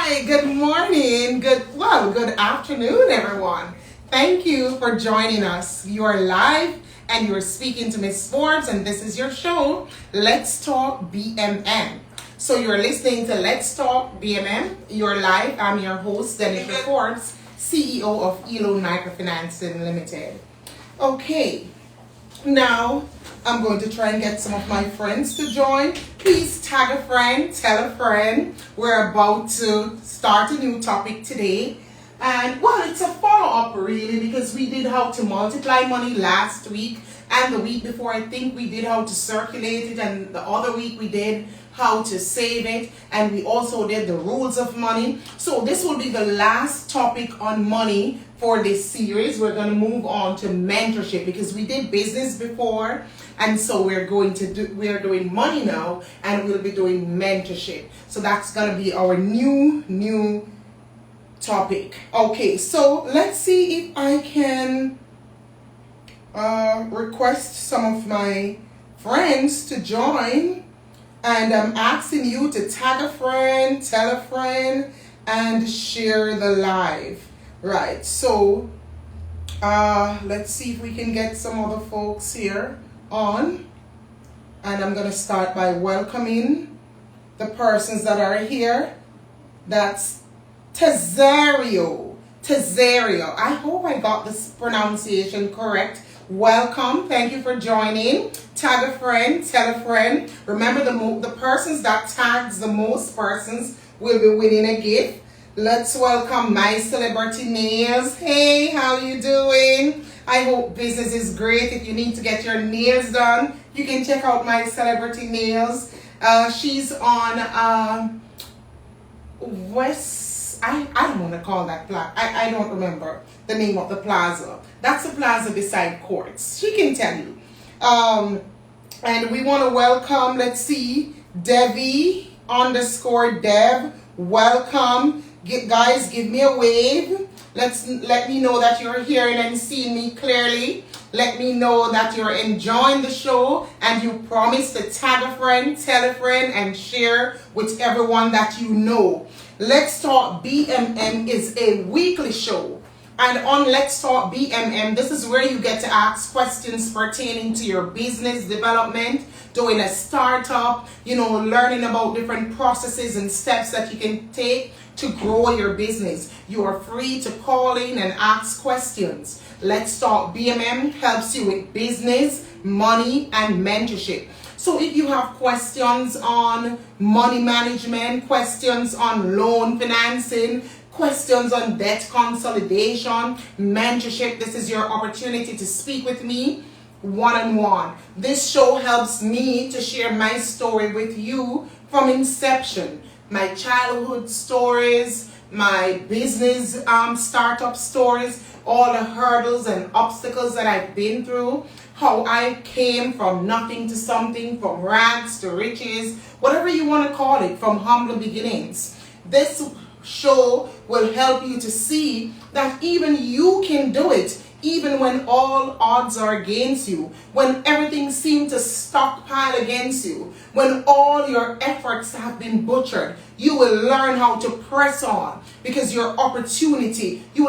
Hi, good morning, good afternoon, everyone. Thank you for joining us. You are live and you're speaking to Miss Forbes, and this is your show, Let's Talk BMM. So you're listening to Let's Talk BMM. You're live. I'm your host, Denisha Forbes, CEO of Elo Microfinancing Limited. Okay, now I'm going to try and get some of my friends to join. Please tag a friend, tell a friend. We're about to start a new topic today. And well, it's a follow-up really, because we did how to multiply money last week, and the week before I think we did how to circulate it, and the other week we did how to save it, and we also did the rules of money. So this will be the last topic on money for this series. We're going to move on to mentorship because we did business before, and so we're doing money now, and we'll be doing mentorship. So that's going to be our new topic. Okay, so let's see if I can request some of my friends to join, and I'm asking you to tag a friend, tell a friend, and share the live. Right, so let's see if we can get some other folks here on, and I'm gonna start by welcoming the persons that are here. That's Tezario. I hope I got this pronunciation correct. Welcome. Thank you for joining. Tag a friend, tell a friend. Remember, the persons that tags the most persons will be winning a gift. Let's welcome My Celebrity Nails. Hey, how you doing? I hope business is great. If you need to get your nails done, you can check out My Celebrity Nails. She's on West. I don't want to call that plaza. I don't remember the name of the plaza. That's the plaza beside Courts. She can tell you. And we want to welcome, let's see, Devi_Dev. Welcome. Guys, give me a wave. Let me know that you're hearing and seeing me clearly. Let me know that you're enjoying the show, and you promise to tag a friend, tell a friend, and share with everyone that you know. Let's Talk BMM is a weekly show. And on Let's Talk BMM, this is where you get to ask questions pertaining to your business development, doing a startup, learning about different processes and steps that you can take to grow your business. You are free to call in and ask questions. Let's Talk BMM helps you with business, money, and mentorship. So if you have questions on money management, questions on loan financing, questions on debt consolidation, mentorship, this is your opportunity to speak with me one-on-one. This show helps me to share my story with you from inception. My childhood stories, my business startup stories, all the hurdles and obstacles that I've been through, how I came from nothing to something, from rags to riches, whatever you want to call it, from humble beginnings. This show will help you to see that even you can do it, even when all odds are against you, when everything seems to stockpile against you, when all your efforts have been butchered. You will learn how to press on, because you will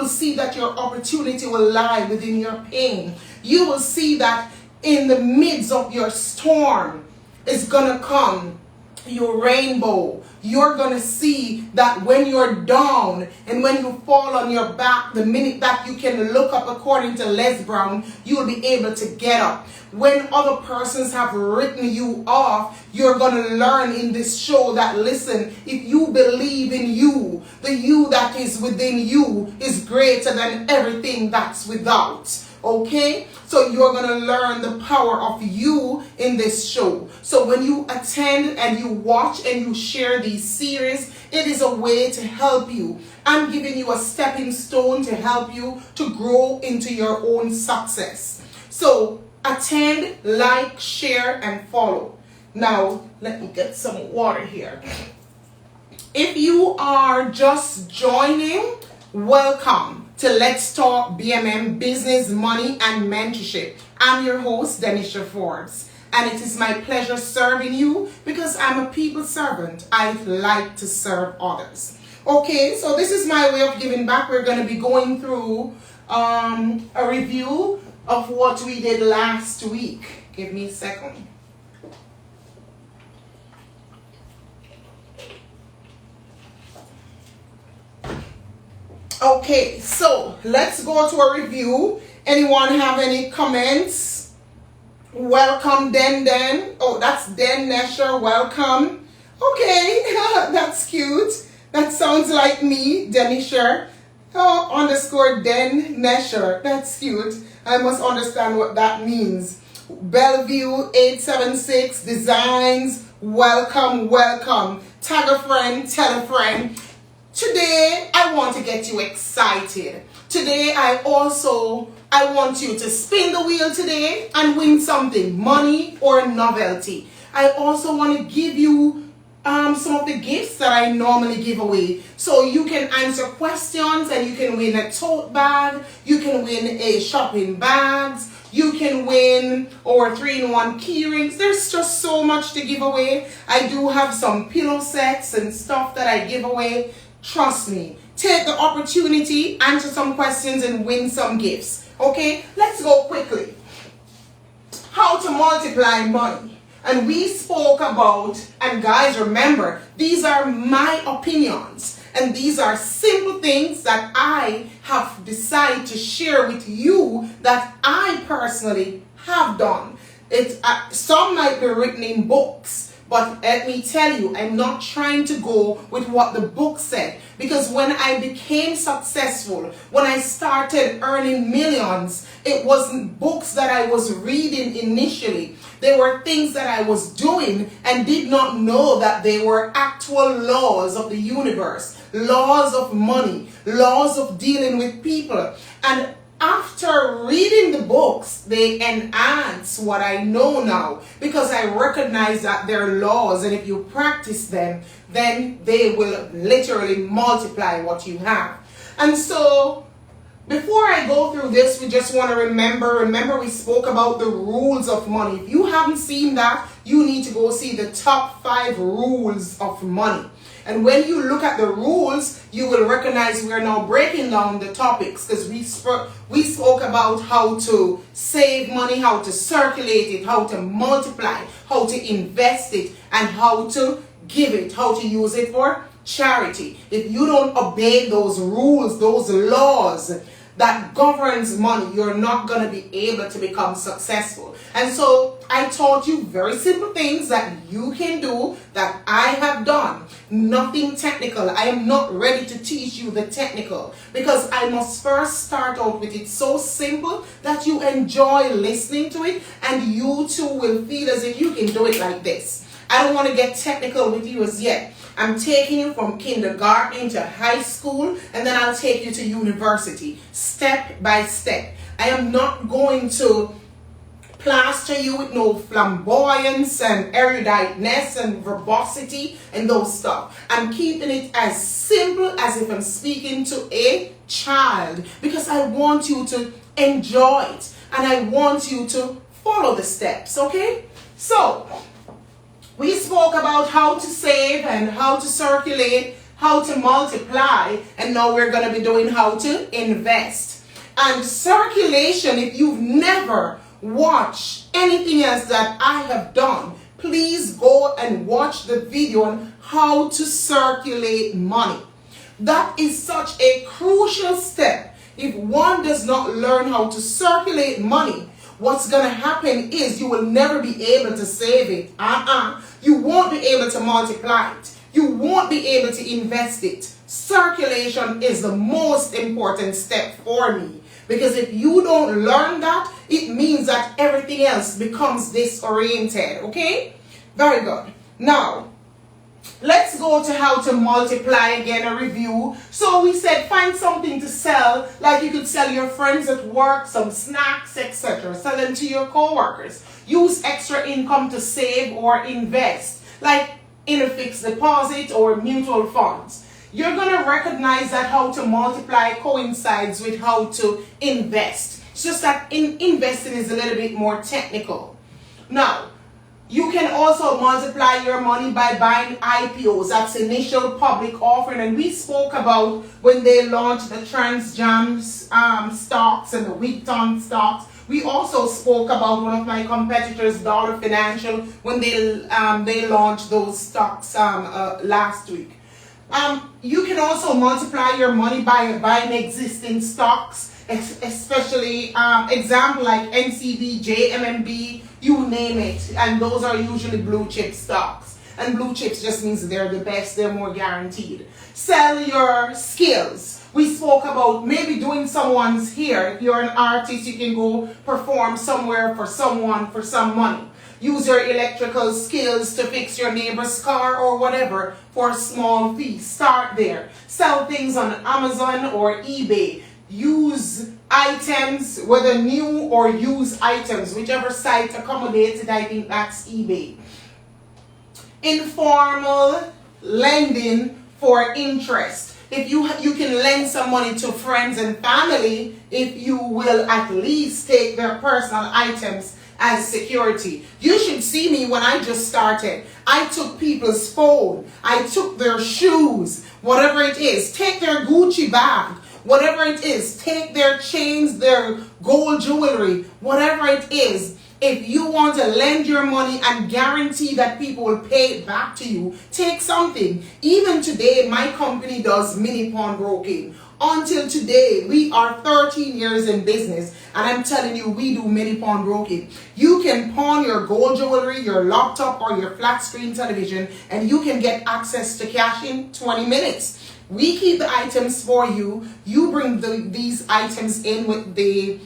see that your opportunity will lie within your pain. You will see that in the midst of your storm is gonna come your rainbow. You're gonna see that when you're down and when you fall on your back, the minute that you can look up, according to Les Brown, you will be able to get up. When other persons have written you off, you're gonna learn in this show that, listen, if you believe in you, the you that is within you is greater than everything that's without. Okay, so you're going to learn the power of you in this show. So when you attend and you watch and you share these series, it is a way to help you. I'm giving you a stepping stone to help you to grow into your own success. So attend, like, share, and follow. Now, let me get some water here. If you are just joining, welcome to Let's Talk BMM, Business, Money, and Mentorship. I'm your host, Denisha Forbes, and it is my pleasure serving you because I'm a people servant. I like to serve others. Okay, so this is my way of giving back. We're going to be going through a review of what we did last week. Give me a second. Okay, so let's go to a review. Anyone have any comments? Welcome, Den. Oh, that's Den Nesher. Welcome. Okay, that's cute. That sounds like me, Denisher. Oh, underscore Den Nesher. That's cute. I must understand what that means. Bellevue 876 Designs. Welcome, welcome. Tag a friend, tell a friend. Today, I want to get you excited. Today, I want you to spin the wheel today and win something, money or novelty. I also want to give you some of the gifts that I normally give away. So you can answer questions and you can win a tote bag, you can win a shopping bags, you can win our 3-in-1 key rings. There's just so much to give away. I do have some pillow sets and stuff that I give away. Trust me. Take the opportunity, answer some questions and win some gifts. Okay, let's go quickly. How to multiply money. And we spoke about, and guys, remember, these are my opinions. And these are simple things that I have decided to share with you that I personally have done. Some might be written in books. But let me tell you, I'm not trying to go with what the book said. Because when I became successful, when I started earning millions, it wasn't books that I was reading initially. They were things that I was doing and did not know that they were actual laws of the universe, laws of money, laws of dealing with people. And after reading the books, they enhance what I know now because I recognize that they're laws, and if you practice them, then they will literally multiply what you have. And so, before I go through this, we just want to remember we spoke about the rules of money. If you haven't seen that, you need to go see the top 5 rules of money. And when you look at the rules, you will recognize we are now breaking down the topics because we spoke about how to save money, how to circulate it, how to multiply, how to invest it, and how to give it, how to use it for charity. If you don't obey those rules, those laws that governs money, you're not going to be able to become successful. And so I taught you very simple things that you can do that I have done. Nothing technical. I am not ready to teach you the technical because I must first start out with it so simple that you enjoy listening to it and you too will feel as if you can do it like this. I don't want to get technical with you as yet. I'm taking you from kindergarten into high school, and then I'll take you to university, step by step. I am not going to plaster you with no flamboyance and eruditeness and verbosity and those stuff. I'm keeping it as simple as if I'm speaking to a child because I want you to enjoy it and I want you to follow the steps, okay? So, we spoke about how to save and how to circulate, how to multiply, and now we're going to be doing how to invest. And circulation, if you've never watched anything else that I have done, please go and watch the video on how to circulate money. That is such a crucial step. If one does not learn how to circulate money, what's going to happen is you will never be able to save it. You won't be able to multiply it. You won't be able to invest it. Circulation is the most important step for me. Because if you don't learn that, it means that everything else becomes disoriented. Okay? Very good. Now, let's go to how to multiply again, a review. So we said find something to sell, like you could sell your friends at work, some snacks, etc. Sell them to your co-workers. Use extra income to save or invest, like in a fixed deposit or mutual funds. You're going to recognize that how to multiply coincides with how to invest. It's just that investing is a little bit more technical. Now, You can also multiply your money by buying IPOs. That's initial public offering. And we spoke about when they launched the TransJam stocks and the Wheaton stocks. We also spoke about one of my competitors, Dollar Financial, when they launched those stocks last week. You can also multiply your money by buying existing stocks, especially example like NCB, JMMB, you name it. And those are usually blue chip stocks. And blue chips just means they're the best, they're more guaranteed. Sell your skills. We spoke about maybe doing someone's hair. If you're an artist, you can go perform somewhere for someone for some money. Use your electrical skills to fix your neighbor's car or whatever for a small fee. Start there. Sell things on Amazon or eBay. Use items, whether new or used items, whichever site accommodates it. I think that's eBay. Informal lending for interest. If you can lend some money to friends and family, if you will at least take their personal items as security. You should see me when I just started. I took people's phone. I took their shoes, whatever it is. Take their Gucci bag, whatever it is. Take their chains, their gold jewelry, whatever it is. If you want to lend your money and guarantee that people will pay it back to you, take something. Even today, my company does mini pawnbroking. Until today, we are 13 years in business, and I'm telling you, we do mini pawnbroking. You can pawn your gold jewelry, your laptop, or your flat screen television, and you can get access to cash in 20 minutes. We keep the items for you. You bring these items in with the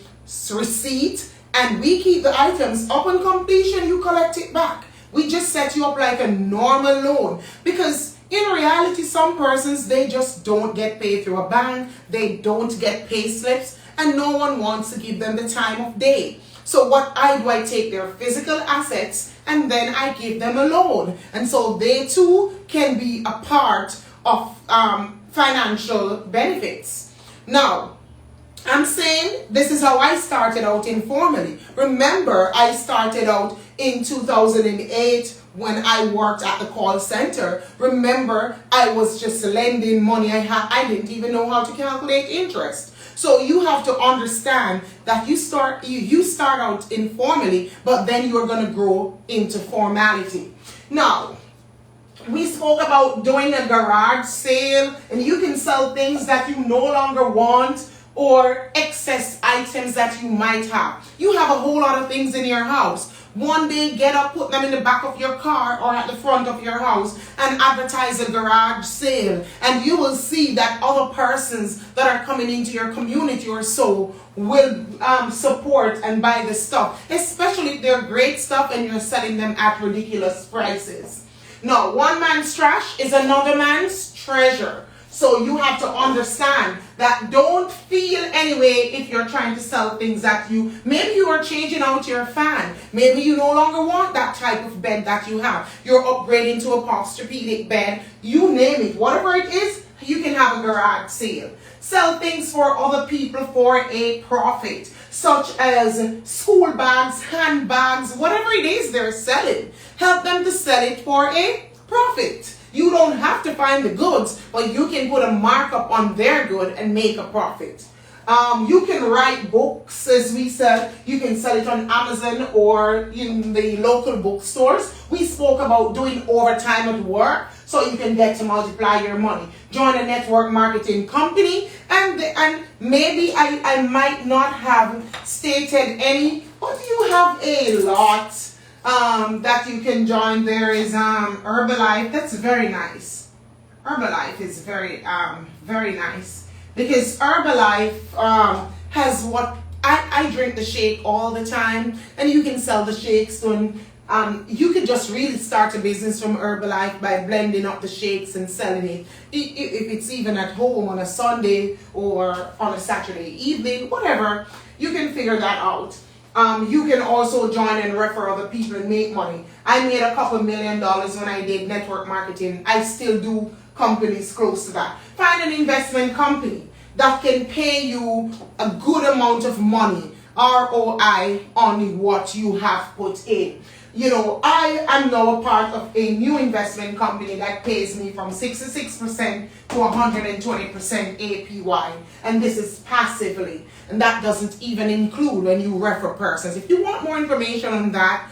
receipt, and we keep the items. Upon completion, you collect it back. We just set you up like a normal loan, because in reality, some persons, they just don't get paid through a bank. They don't get pay slips, and no one wants to give them the time of day. So what I do, I take their physical assets and then I give them a loan. And so they too can be a part of financial benefits. Now, I'm saying this is how I started out informally. Remember, I started out in 2008 when I worked at the call center. Remember, I was just lending money. I didn't even know how to calculate interest. So you have to understand that you start out informally, but then you're going to grow into formality. Now, we spoke about doing a garage sale, and you can sell things that you no longer want, or excess items that you might have. You have a whole lot of things in your house. One day, get up, put them in the back of your car or at the front of your house and advertise a garage sale. And you will see that other persons that are coming into your community or so will support and buy the stuff, especially if they're great stuff and you're selling them at ridiculous prices. Now, one man's trash is another man's treasure. So you have to understand that don't feel anyway if you're trying to sell things that maybe you are changing out your fan. Maybe you no longer want that type of bed that you have. You're upgrading to a posturepedic bed. You name it. Whatever it is, you can have a garage sale. Sell things for other people for a profit, such as school bags, handbags, whatever it is they're selling. Help them to sell it for a profit. You don't have to find the goods, but you can put a markup on their good and make a profit. You can write books, as we said. You can sell it on Amazon or in the local bookstores. We spoke about doing overtime at work so you can get to multiply your money. Join a network marketing company, and maybe I might not have stated any, but you have a lot that you can join. There is Herbalife. That's very nice. Herbalife is very nice, because Herbalife has what I drink the shake all the time, and you can sell the shakes. You can just really start a business from Herbalife by blending up the shakes and selling it. If it's even at home on a Sunday or on a Saturday evening, whatever, you can figure that out. You can also join and refer other people and make money. I made a couple $1 million when I did network marketing. I still do companies close to that. Find an investment company that can pay you a good amount of money, ROI, on what you have put in. I am now a part of a new investment company that pays me from 66% to 120% APY. And this is passively. And that doesn't even include when you refer persons. If you want more information on that,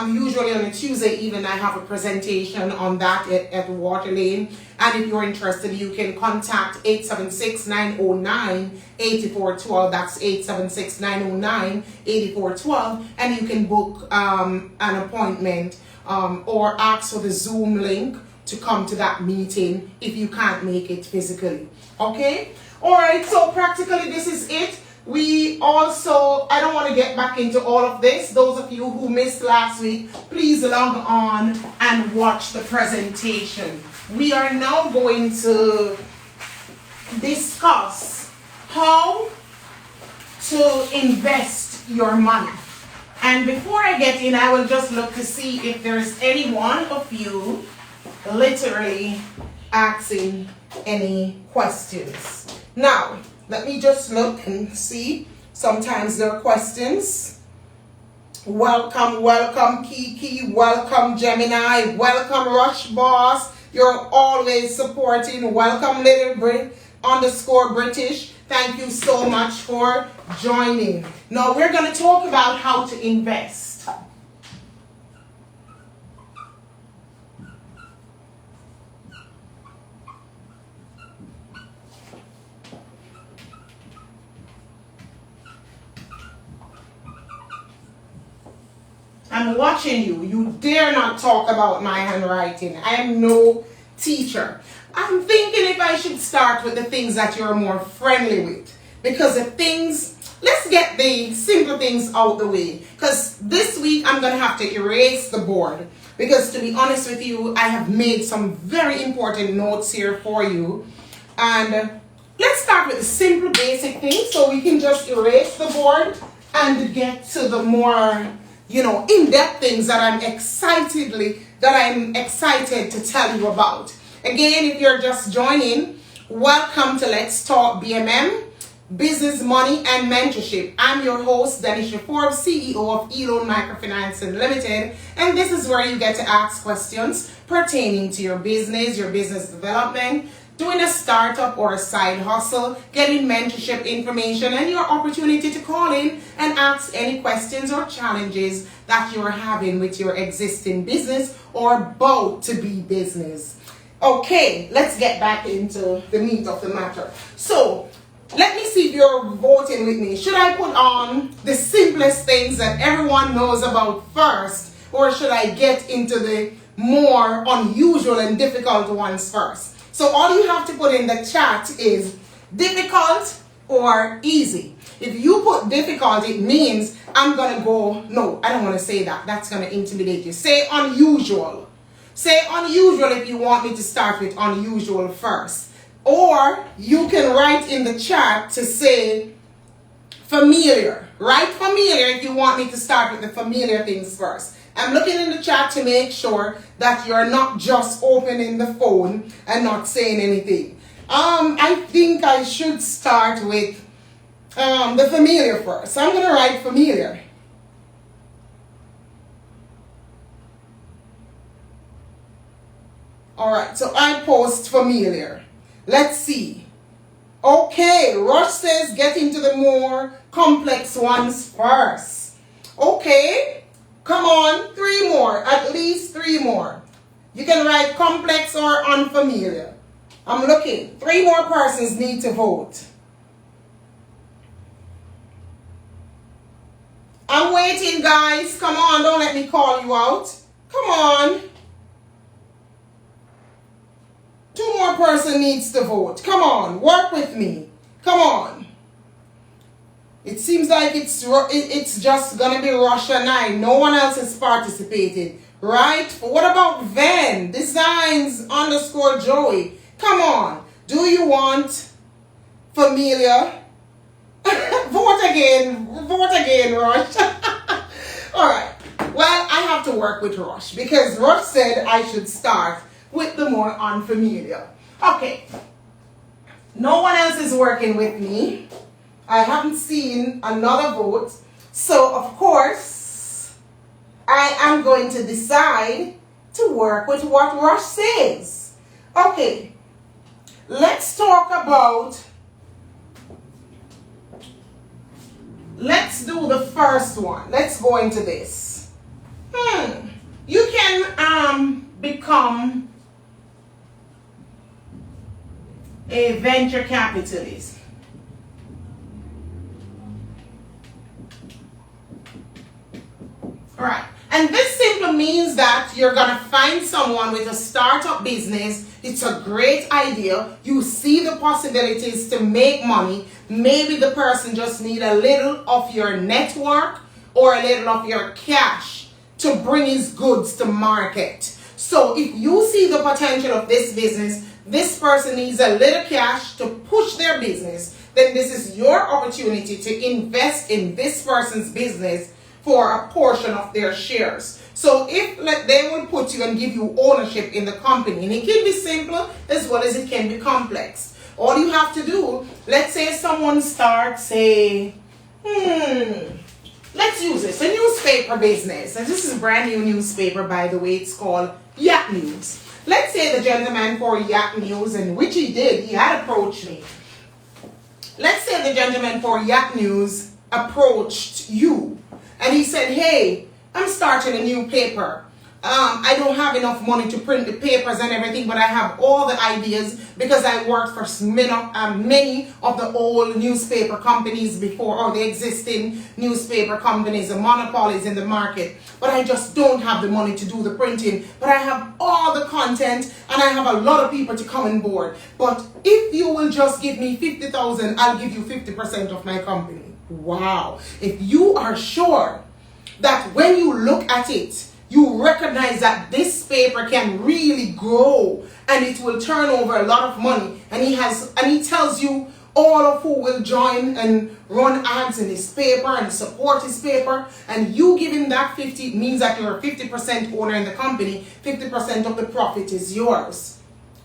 usually on a Tuesday evening, I have a presentation on that at Water Lane. And if you're interested, you can contact 876-909-8412. That's 876-909-8412. And you can book an appointment or ask for the Zoom link to come to that meeting if you can't make it physically. Okay? All right, so practically this is it. We also, I don't want to get back into all of this. Those of you who missed last week, please log on and watch the presentation. We are now going to discuss how to invest your money. And before I get in, I will just look to see if there's any one of you literally asking any questions. Now, let me just look and see. Sometimes there are questions. Welcome, welcome Kiki. Welcome Gemini. Welcome Rush Boss. You're always supporting. Welcome Little Brit _British. Thank you so much for joining. Now we're going to talk about how to invest. I'm watching you. You dare not talk about my handwriting. I am no teacher. I'm thinking if I should start with the things that you're more friendly with. Because the things, let's get the simple things out the way. Because this week I'm going to have to erase the board. Because to be honest with you, I have made some very important notes here for you. And let's start with the simple basic things so we can just erase the board and get to the more in-depth things that I'm excited to tell you about. Again, if you're just joining, welcome to Let's Talk BMM, Business, Money, and Mentorship. I'm your host, Denisha Forbes, CEO of Elon Microfinance Limited, and this is where you get to ask questions pertaining to your business development, doing a startup or a side hustle, getting mentorship information, and your opportunity to call in and ask any questions or challenges that you're having with your existing business or about to be business. Okay, let's get back into the meat of the matter. So, let me see if you're voting with me. Should I put on the simplest things that everyone knows about first, or should I get into the more unusual and difficult ones first? So all you have to put in the chat is difficult or easy. If you put difficult, it means I'm going to go, no, I don't want to say that. That's going to intimidate you. Say unusual. Say unusual if you want me to start with unusual first. Or you can write in the chat to say familiar. Write familiar if you want me to start with the familiar things first. I'm looking in the chat to make sure that you're not just opening the phone and not saying anything. I think I should start with the familiar first. So I'm going to write familiar. Alright, so I post familiar. Let's see. Okay, Rush says get into the more complex ones first. Okay. Come on, 3 more, at least 3 more. You can write complex or unfamiliar. I'm looking. 3 more persons need to vote. I'm waiting, guys. Come on, don't let me call you out. Come on. 2 more persons needs to vote. Come on, work with me. Come on. It seems like it's just going to be Rush and I. No one else has participated. Right? What about Van? Designs _Joey. Come on. Do you want familiar? Vote again. Vote again, Rush. All right. Well, I have to work with Rush because Rush said I should start with the more unfamiliar. Okay. No one else is working with me. I haven't seen another vote. So, of course, I am going to decide to work with what Rush says. Okay, let's talk about, let's do the first one. Let's go into this. You can become a venture capitalist. All right. And this simply means that you're going to find someone with a startup business. It's a great idea. You see the possibilities to make money. Maybe the person just need a little of your network or a little of your cash to bring his goods to market. So if you see the potential of this business, this person needs a little cash to push their business, then this is your opportunity to invest in this person's business for a portion of their shares. So if they will put you and give you ownership in the company, and it can be simple as well as it can be complex. All you have to do, let's say someone starts a, let's use this, a newspaper business. And this is a brand new newspaper, by the way. It's called Yak News. Let's say the gentleman for Yak News, and which he did, he had approached me. Let's say the gentleman for Yak News approached you. And he said, hey, I'm starting a new paper. I don't have enough money to print the papers and everything, but I have all the ideas because I worked for many of the old newspaper companies before, or the existing newspaper companies, the monopolies in the market. But I just don't have the money to do the printing. But I have all the content and I have a lot of people to come on board. But if you will just give me 50,000, I'll give you 50% of my company. Wow. If you are sure that when you look at it, you recognize that this paper can really grow and it will turn over a lot of money, and he tells you all of who will join and run ads in his paper and support his paper, and you give him that 50 means that you're a 50% owner in the company. 50% of the profit is yours.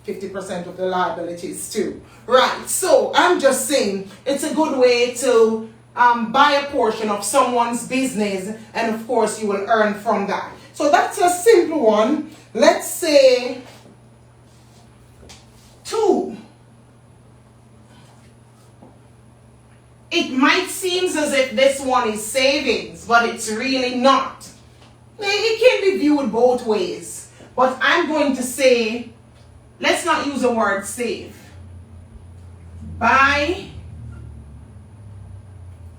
50% of the liabilities too. Right. So I'm just saying it's a good way to buy a portion of someone's business, and of course you will earn from that. So that's a simple one. Let's say 2. It might seem as if this one is savings, but it's really not. It can be viewed both ways. But I'm going to say, let's not use the word save. Buy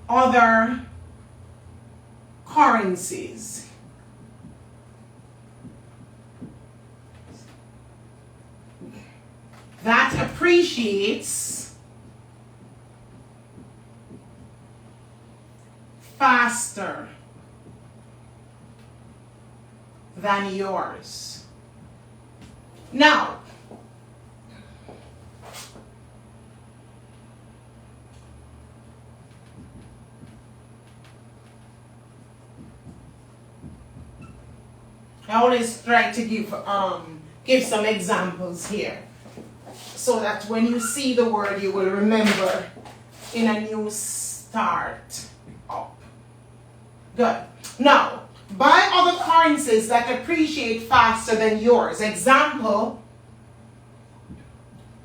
other currencies. That appreciates faster than yours. Now, I always try to give some examples here, so that when you see the word, you will remember in a new start up. Good. Now, buy other currencies that appreciate faster than yours. Example,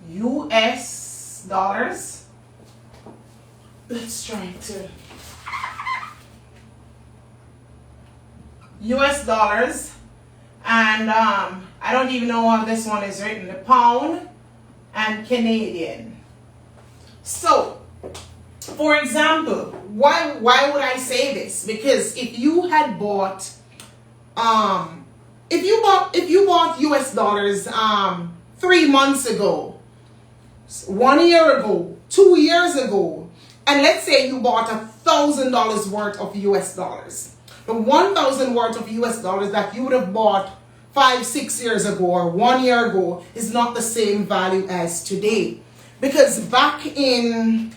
US dollars. Let's try to. US dollars. And I don't even know how this one is written. The pound and Canadian. So, for example, why would I say this? Because if you had bought, if you bought US dollars 3 months ago, 1 year ago, 2 years ago, and let's say you bought $1,000 worth of US dollars. The 1,000 worth of US dollars that you would have bought 5-6 years ago or 1 year ago is not the same value as today. Because back in,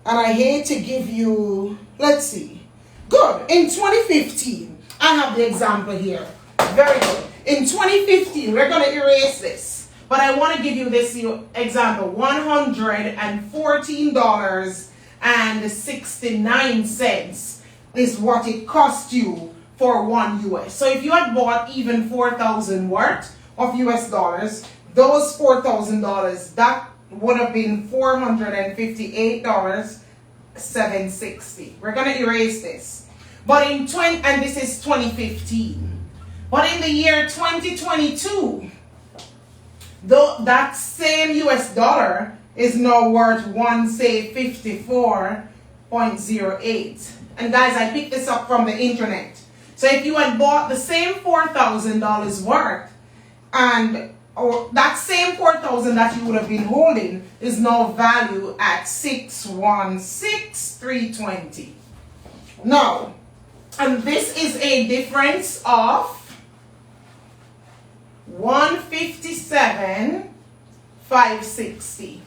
and I hate to give you, let's see. Good. In 2015, I have the example here. Very good. In 2015, we're going to erase this. But I want to give you this example. $114.69 is what it cost you for 1 US. So if you had bought even 4,000 worth of US dollars, those $4,000, that would have been $458.760. We're going to erase this. But and this is 2015. But in the year 2022, though that same US dollar is now worth 54.08. And guys, I picked this up from the internet. So if you had bought the same $4,000 worth, and that same 4,000 that you would have been holding is now valued at 616,320. Now, and this is a difference of 157,560.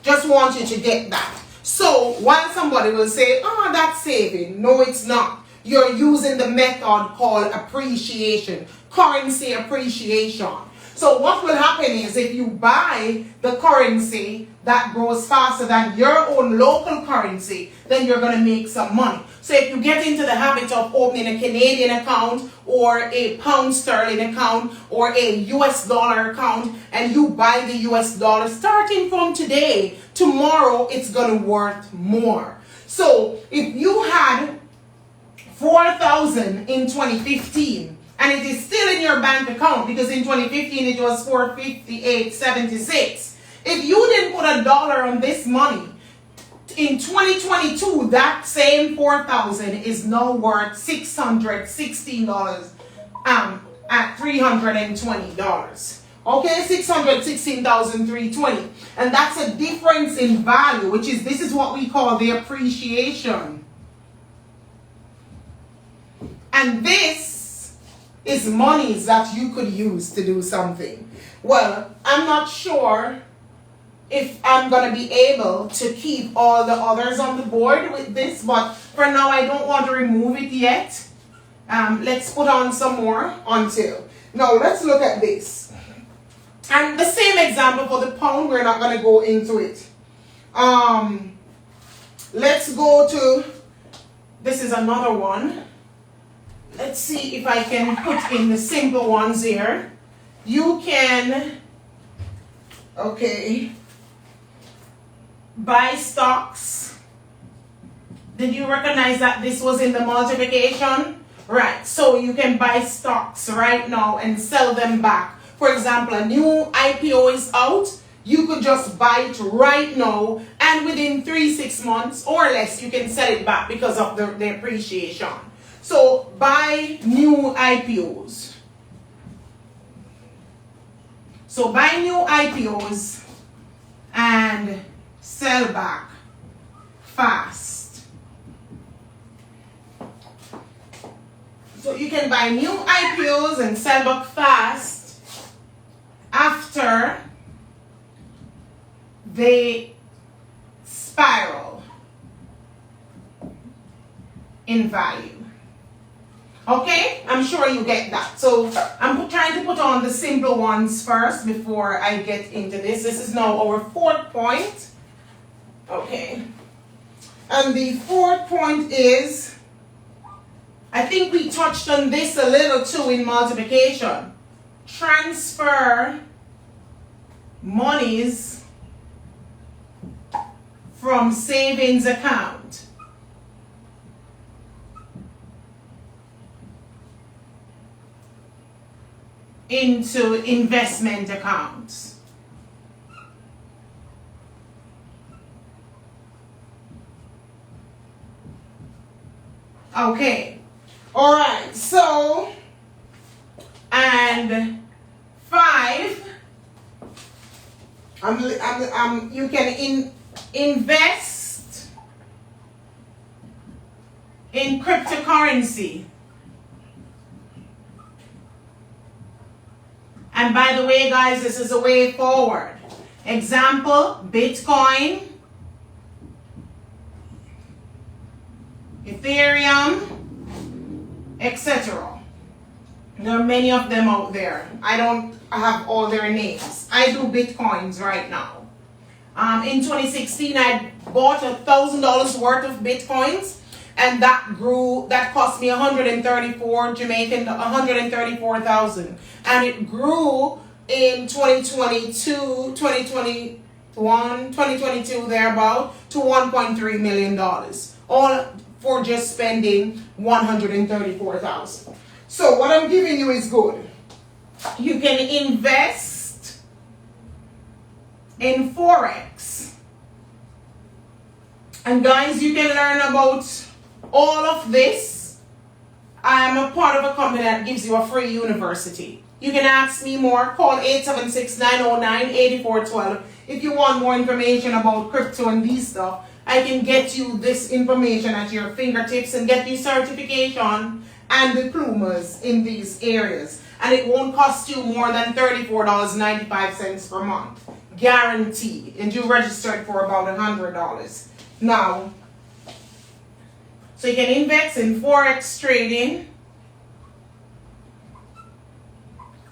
Just want you to get that. So while somebody will say, oh, that's saving. No, it's not. You're using the method called appreciation, currency appreciation. So what will happen is if you buy the currency that grows faster than your own local currency, then you're going to make some money. So if you get into the habit of opening a Canadian account or a pound sterling account or a US dollar account and you buy the US dollar starting from today, tomorrow it's going to worth more. So if you had 4,000 in 2015, and it is still in your bank account because in 2015 it was 458.76. If you didn't put $1 on this money, in 2022 that same 4,000 is now worth $616 at $320. Okay, $616,320, and that's a difference in value, which is this is what we call the appreciation, and this is monies that you could use to do something. Well, I'm not sure if I'm going to be able to keep all the others on the board with this, but for now I don't want to remove it yet. Let's put on some more until. Now let's look at this. And the same example for the pound, we're not going to go into it. Let's go to, this is another one. Let's see if I can put in the simple ones here. You can, okay, buy stocks. Did you recognize that this was in the multiplication? Right, so you can buy stocks right now and sell them back. For example, a new IPO is out. You could just buy it right now, and within 3-6 months or less, you can sell it back because of the appreciation. So buy new IPOs. So buy new IPOs and sell back fast. So you can buy new IPOs and sell back fast after they spiral in value. Okay, I'm sure you get that. So I'm trying to put on the simple ones first before I get into this. This is now our fourth point. Okay. And the fourth point is, I think we touched on this a little too in multiplication. Transfer monies from savings account into investment accounts. Okay. All right. So, and 5. You can invest in cryptocurrency. And by the way, guys, this is a way forward. Example, Bitcoin, Ethereum, etc. There are many of them out there. I don't have all their names. I do Bitcoins right now. In 2016, I bought $1,000 worth of Bitcoins. and that cost me 134,000, and it grew in 2022 thereabout to $1.3 million, all for just spending 134,000. So what I'm giving you is good. You can invest in Forex. And guys, you can learn about all of this. I am a part of a company that gives you a free university. You can ask me more. Call 876-909-8412 if you want more information about crypto and these stuff. I can get you this information at your fingertips and get you certification and diplomas in these areas. And it won't cost you more than $34.95 per month. Guaranteed. And you registered for about $100. Now, so you can invest in Forex trading.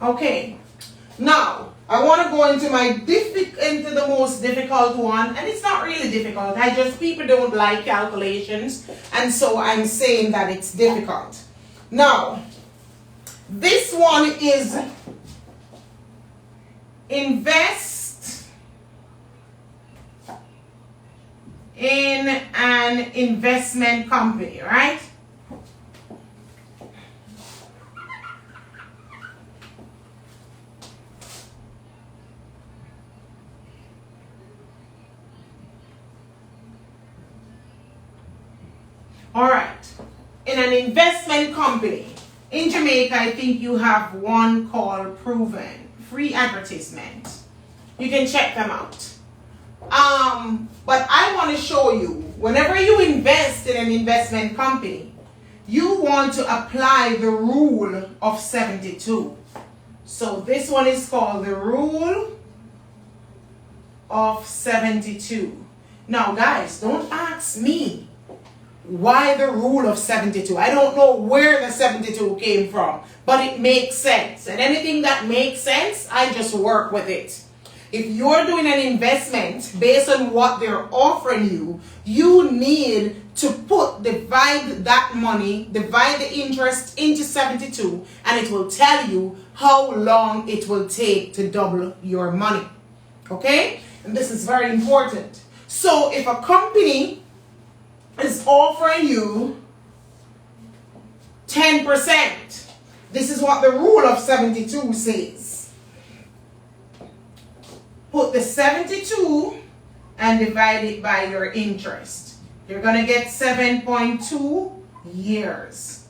Okay. Now, I want to go into the most difficult one, and it's not really difficult. People don't like calculations, and so I'm saying that it's difficult. Now, this one is invest in an investment company, right? All right, in an investment company. In Jamaica, I think you have one called Proven, free advertisement. You can check them out. But I want to show you, whenever you invest in an investment company, you want to apply the rule of 72. So this one is called the rule of 72. Now guys, don't ask me why the rule of 72. I don't know where the 72 came from, but it makes sense. And anything that makes sense, I just work with it. If you're doing an investment based on what they're offering you, you need to divide that money, divide the interest into 72, and it will tell you how long it will take to double your money. Okay? And this is very important. So if a company is offering you 10%, this is what the rule of 72 says. Put the 72 and divide it by your interest. You're going to get 7.2 years.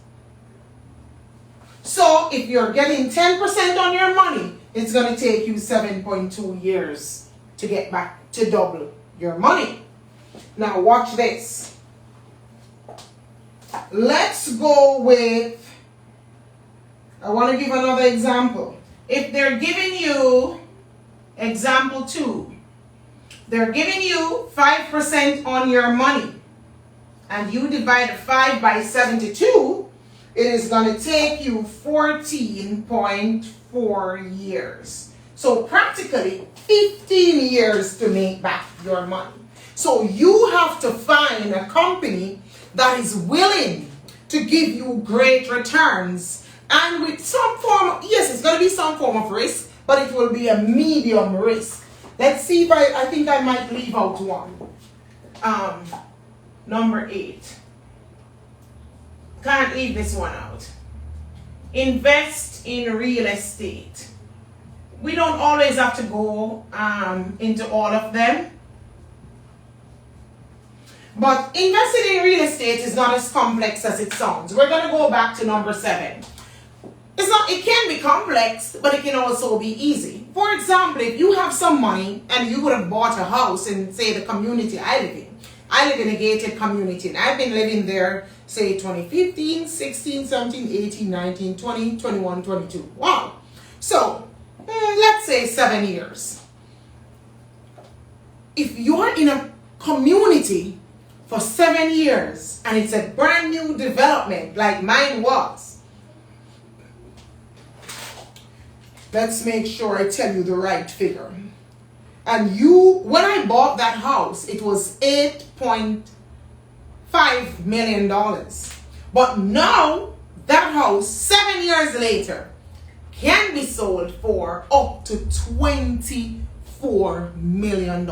So if you're getting 10% on your money, it's going to take you 7.2 years to get back to double your money. Now watch this. Let's go with, I want to give another example. If they're giving you, example 2, they're giving you 5% on your money, and you divide 5 by 72, it is going to take you 14.4 years. So practically 15 years to make back your money. So you have to find a company that is willing to give you great returns, and with some form of, yes, it's going to be some form of risk, but it will be a medium risk. Let's see if I think I might leave out one. Number 8. Can't leave this one out. Invest in real estate. We don't always have to go into all of them. But investing in real estate is not as complex as it sounds. We're going to go back to number 7. It can be complex, but it can also be easy. For example, if you have some money and you would have bought a house in, say, the community I live in. I live in a gated community, and I've been living there, say, 2015, 16, 17, 18, 19, 20, 21, 22. Wow. So, let's say 7 years. If you're in a community for 7 years and it's a brand new development like mine was, let's make sure I tell you the right figure. And when I bought that house, it was 8.5 $5 million. But now, that house, 7 years later, can be sold for up to $24 million.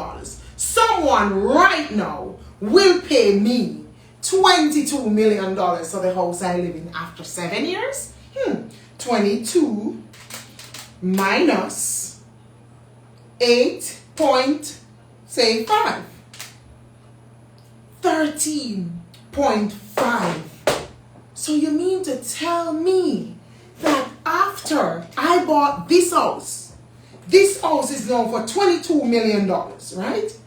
Someone right now will pay me $22 million for the house I live in after 7 years. 22 minus 8.5. 13.5. So you mean to tell me that after I bought this house is now for $22 million, right?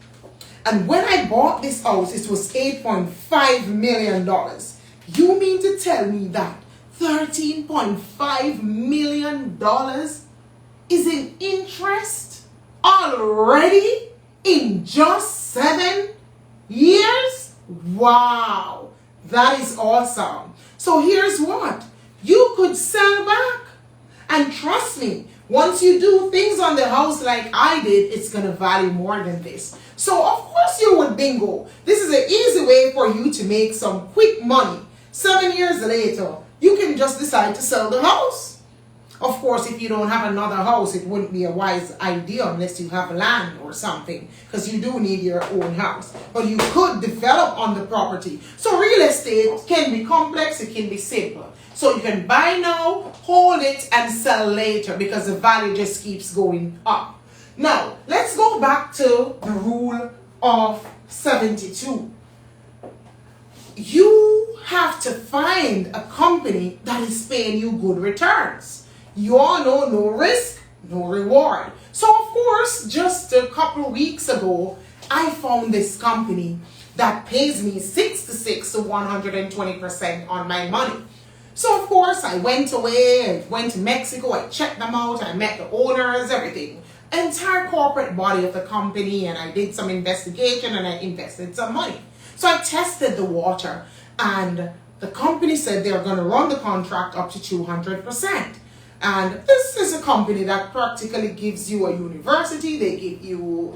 And when I bought this house, it was $8.5 million. You mean to tell me that $13.5 million is in interest already in just 7 years? Wow, that is awesome. So here's what. You could sell back. And trust me, once you do things on the house like I did, it's going to value more than this. So of course you would bingo. This is an easy way for you to make some quick money. 7 years later, you can just decide to sell the house. Of course, if you don't have another house, it wouldn't be a wise idea unless you have land or something, because you do need your own house. But you could develop on the property. So real estate can be complex, it can be simple. So you can buy now, hold it, and sell later because the value just keeps going up. Now, let's go back to the rule of 72. You have to find a company that is paying you good returns. You all know no risk, no reward. So of course, just a couple of weeks ago, I found this company that pays me 66 to 120% on my money. So of course, I went away, I went to Mexico, I checked them out, I met the owners, everything. Entire corporate body of the company, and I did some investigation and I invested some money. So I tested the water, and the company said they're going to run the contract up to 200%. And this is a company that practically gives you a university. They give you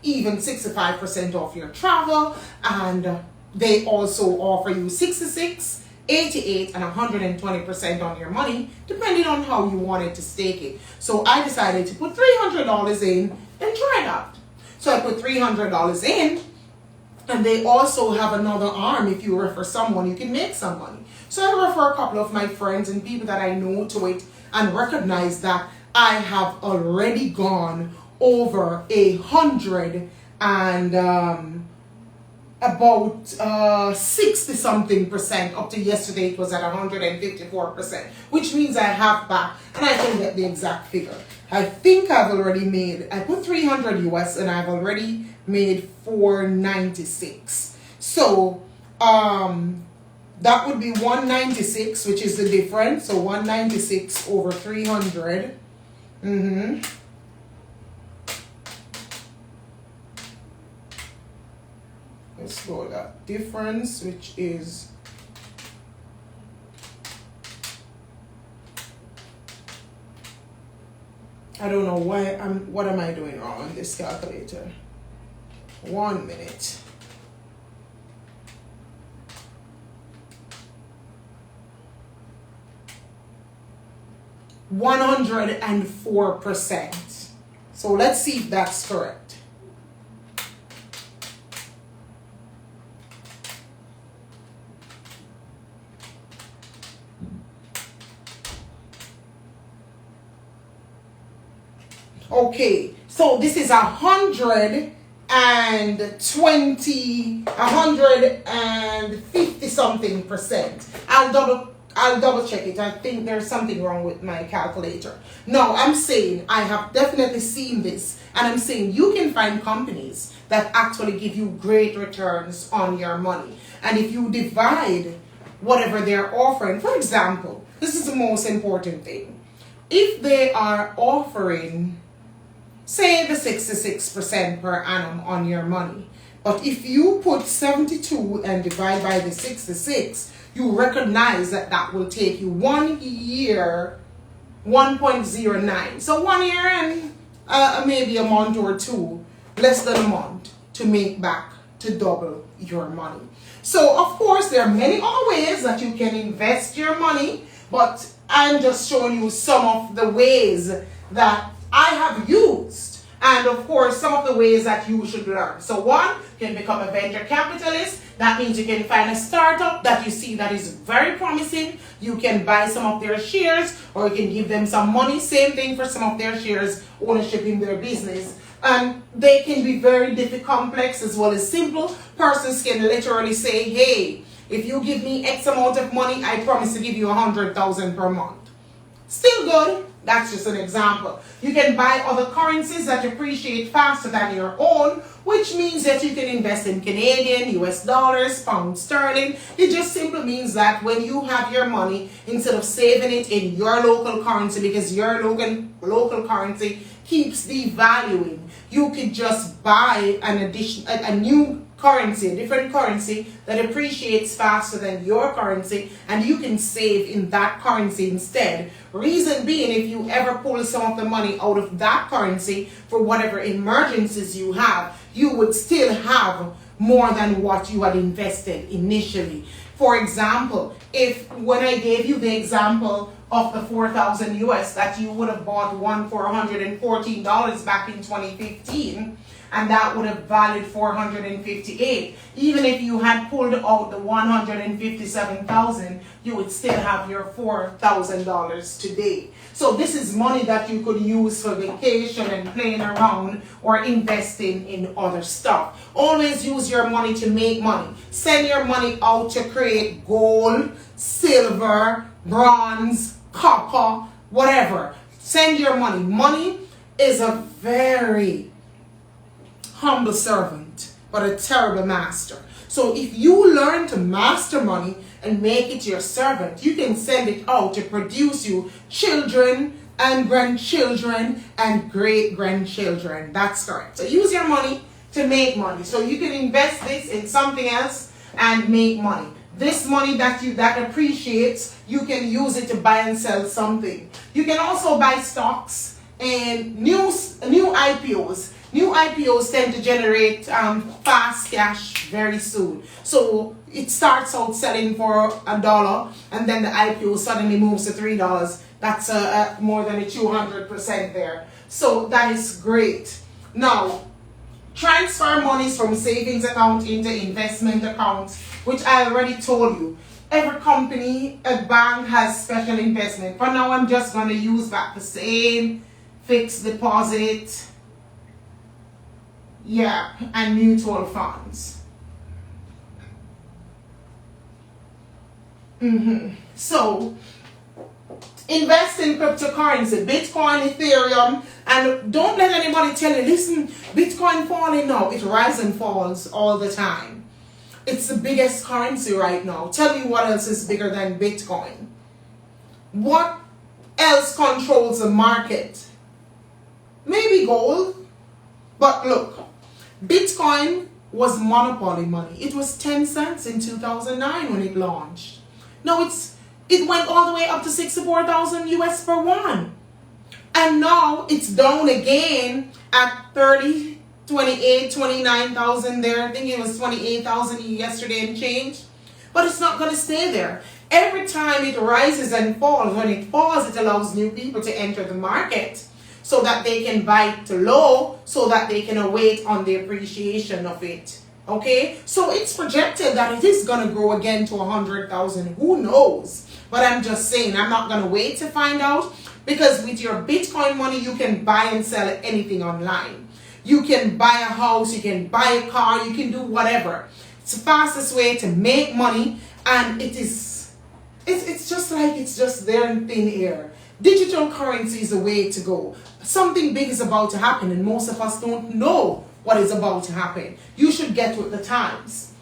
even 65% off your travel. And they also offer you 66, 88, and 120% on your money, depending on how you wanted to stake it. So I decided to put $300 in and try it out. So I put $300 in. And they also have another arm. If you refer someone, you can make some money. So I refer a couple of my friends and people that I know to it, and recognize that I have already gone over 100 and about 60-something%. Up to yesterday, it was at 154%, which means I have back, and I can get the exact figure. I think I've already made, I put 300 US, and I've already made 496. So, that would be 196, which is the difference. So 196 over 300. Let's go with that difference, which is I don't know why what am I doing wrong on this calculator? 1 minute. $104%. So let's see if that's correct. Okay, so this is 150-something%. I'll double check it. I think there's something wrong with my calculator. No, I'm saying I have definitely seen this, and I'm saying you can find companies that actually give you great returns on your money. And if you divide whatever they're offering, for example, this is the most important thing. If they are offering, say, the 66% per annum on your money, but if you put 72 and divide by the 66, you recognize that that will take you 1 year, 1.09. So 1 year and maybe a month or two, less than a month, to make back to double your money. So of course there are many other ways that you can invest your money, but I'm just showing you some of the ways that I have used, and of course some of the ways that you should learn. So one, you can become a venture capitalist. That means you can find a startup that you see that is very promising. You can buy some of their shares, or you can give them some money. Same thing for some of their shares, ownership in their business. And they can be very complex as well as simple. Persons can literally say, hey, if you give me X amount of money, I promise to give you 100,000 per month. Still good. That's just an example. You can buy other currencies that appreciate faster than your own, which means that you can invest in Canadian, US dollars, pound sterling. It just simply means that when you have your money, instead of saving it in your local currency, because your local currency keeps devaluing, you could just buy a new currency, a different currency that appreciates faster than your currency, and you can save in that currency instead. Reason being, if you ever pull some of the money out of that currency for whatever emergencies you have, you would still have more than what you had invested initially. For example, if when I gave you the example of the 4,000 US that you would have bought one for $114 back in 2015, and that would have valued 458. Even if you had pulled out the 157,000, you would still have your $4,000 today. So this is money that you could use for vacation and playing around or investing in other stuff. Always use your money to make money. Send your money out to create gold, silver, bronze, copper, whatever. Send your money. Money is a very humble servant, but a terrible master. So if you learn to master money and make it your servant, you can send it out to produce you children and grandchildren and great-grandchildren. That's correct. So use your money to make money. So you can invest this in something else and make money. This money that appreciates, you can use it to buy and sell something. You can also buy stocks and new IPOs. New IPOs tend to generate fast cash very soon. So it starts out selling for $1, and then the IPO suddenly moves to $3. That's more than a 200% there. So that is great. Now, transfer monies from savings account into investment accounts, which I already told you. Every company, a bank has special investment. For now, I'm just going to use back the same fixed deposit. Yeah, and mutual funds. So, invest in cryptocurrency, Bitcoin, Ethereum, and don't let anybody tell you, listen, Bitcoin falling now. It rises and falls all the time. It's the biggest currency right now. Tell me what else is bigger than Bitcoin. What else controls the market? Maybe gold, but look. Bitcoin was monopoly money. It was 10 cents in 2009 when it launched. Now it went all the way up to 64,000 US per one. And now it's down again at 30, 28, 29,000 there. I think it was 28,000 yesterday and change. But it's not going to stay there. Every time it rises and falls, when it falls, it allows new people to enter the market, so that they can buy it to low, so that they can await on the appreciation of it. Okay? So it's projected that it is going to grow again to 100,000. Who knows? But I'm just saying, I'm not going to wait to find out, because with your Bitcoin money, you can buy and sell anything online. You can buy a house, you can buy a car, you can do whatever. It's the fastest way to make money, and it's just like it's just there in thin air. Digital currency is the way to go. Something big is about to happen, and most of us don't know what is about to happen. You should get with the times.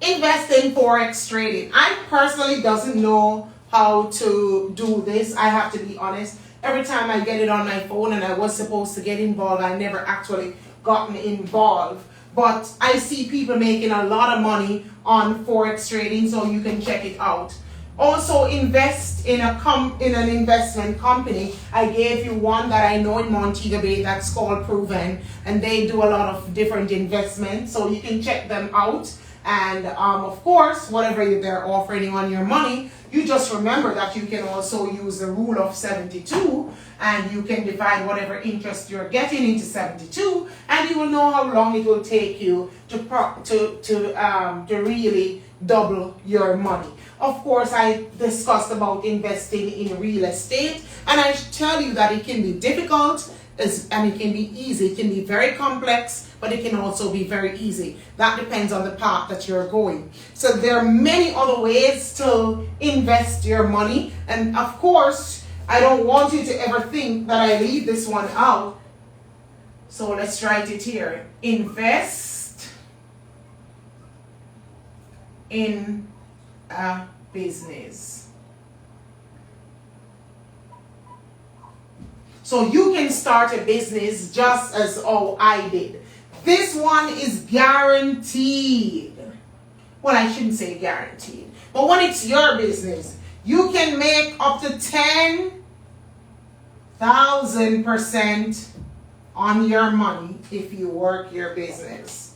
Invest in Forex trading. I personally doesn't know how to do this. I have to be honest. Every time I get it on my phone, and I was supposed to get involved, I never actually gotten involved. But I see people making a lot of money on Forex trading, so you can check it out. Also invest in an investment company. I gave you one that I know in Montego Bay that's called Proven, and they do a lot of different investments, so you can check them out. And of course, whatever they're offering on your money, you just remember that you can also use the rule of 72, and you can divide whatever interest you're getting into 72, and you will know how long it will take you to really double your money. Of course, I discussed about investing in real estate, and I tell you that it can be difficult and it can be easy. It can be very complex, but it can also be very easy. That depends on the path that you're going. So there are many other ways to invest your money, and of course, I don't want you to ever think that I leave this one out. So let's write it here. Invest in a business. So you can start a business just as I did. This one is guaranteed. Well, I shouldn't say guaranteed, but when it's your business, you can make up to 10,000% on your money if you work your business.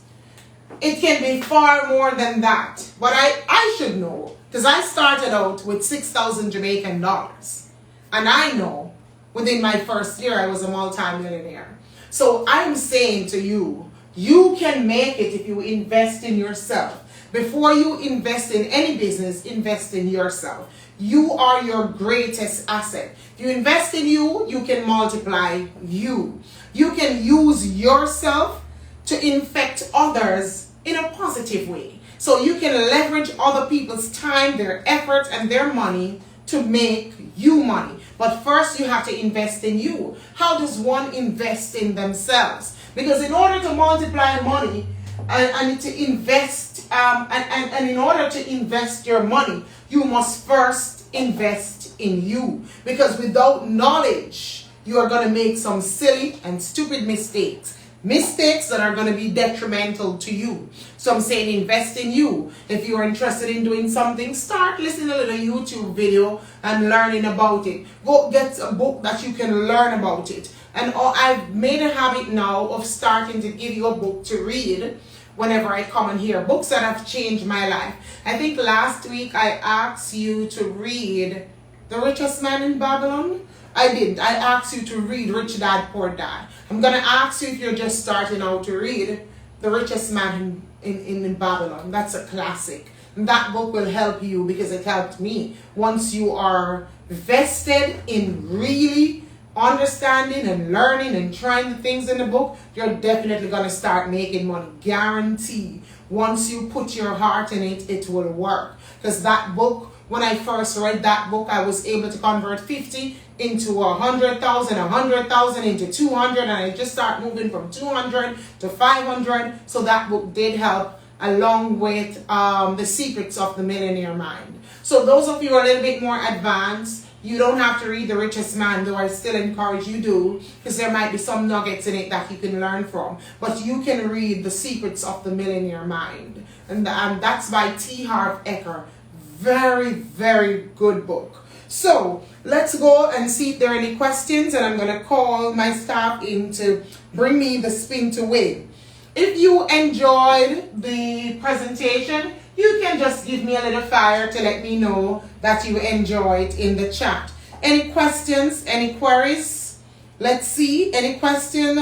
It can be far more than that, but I should know, because I started out with 6,000 Jamaican dollars, and I know within my first year I was a multi-millionaire. So I'm saying to you, you can make it if you invest in yourself. Before you invest in any business, invest in yourself. You are your greatest asset. If you invest in you, you can multiply you. You can use yourself to infect others in a positive way. So you can leverage other people's time, their effort, and their money to make you money. But first you have to invest in you. How does one invest in themselves? Because in order to multiply money and to invest, and in order to invest your money, you must first invest in you. Because without knowledge, you are going to make some silly and stupid mistakes. Mistakes that are going to be detrimental to you. So I'm saying invest in you. If you're interested in doing something, start listening to a little YouTube video and learning about it. Go get a book that you can learn about it. And I've made a habit now of starting to give you a book to read whenever I come in here. Books that have changed my life. I think last week I asked you to read The Richest Man in Babylon. I didn't. I asked you to read Rich Dad, Poor Dad. I'm going to ask you if you're just starting out to read The Richest Man in Babylon. That's a classic. And that book will help you because it helped me. Once you are vested in really understanding and learning and trying the things in the book, you're definitely going to start making money. Guarantee. Once you put your heart in it, it will work. Because that book, when I first read that book, I was able to convert 50 into 100,000, 100,000 into 200, and I just start moving from 200 to 500. So that book did help, along with The Secrets of the Millionaire Mind. So those of you who are a little bit more advanced, you don't have to read The Richest Man, though I still encourage you do, because there might be some nuggets in it that you can learn from. But you can read The Secrets of the Millionaire Mind, and that's by T. Harv Eker. Very, very good book. So let's go and see if there are any questions, and I'm going to call my staff in to bring me the spin to win. If you enjoyed the presentation, you can just give me a little fire to let me know that you enjoyed in the chat. Any questions, any queries? Let's see. Any question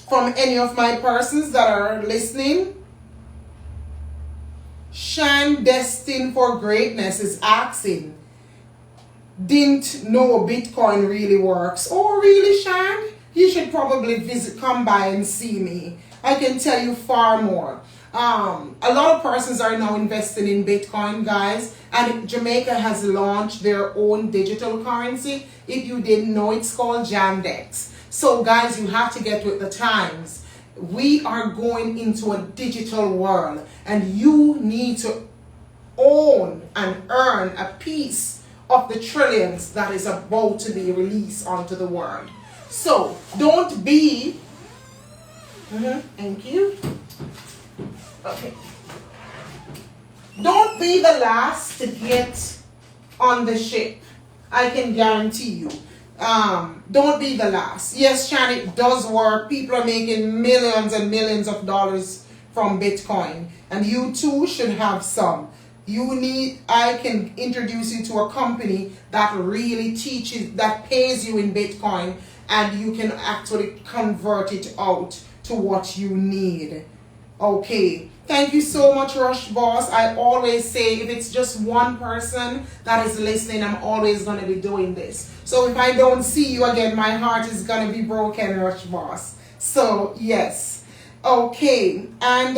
from any of my persons that are listening? Shan Destined for Greatness is asking, didn't know Bitcoin really works. Oh, really, Shan? You should probably come by and see me. I can tell you far more. A lot of persons are now investing in Bitcoin, guys, and Jamaica has launched their own digital currency. If you didn't know, it's called Jamdex. So, guys, you have to get with the times. We are going into a digital world, and you need to own and earn a piece of the trillions that is about to be released onto the world. So don't be thank you. Okay. Don't be the last to get on the ship. I can guarantee you. Don't be the last. Yes, Shan, it does work. People are making millions and millions of dollars from Bitcoin. And you too should have some. I can introduce you to a company that really teaches, that pays you in Bitcoin, and you can actually convert it out to what you need. Okay. Thank you so much, Rush Boss. I always say if it's just one person that is listening, I'm always going to be doing this. So if I don't see you again, my heart is going to be broken, Rush Boss. So, yes. Okay. And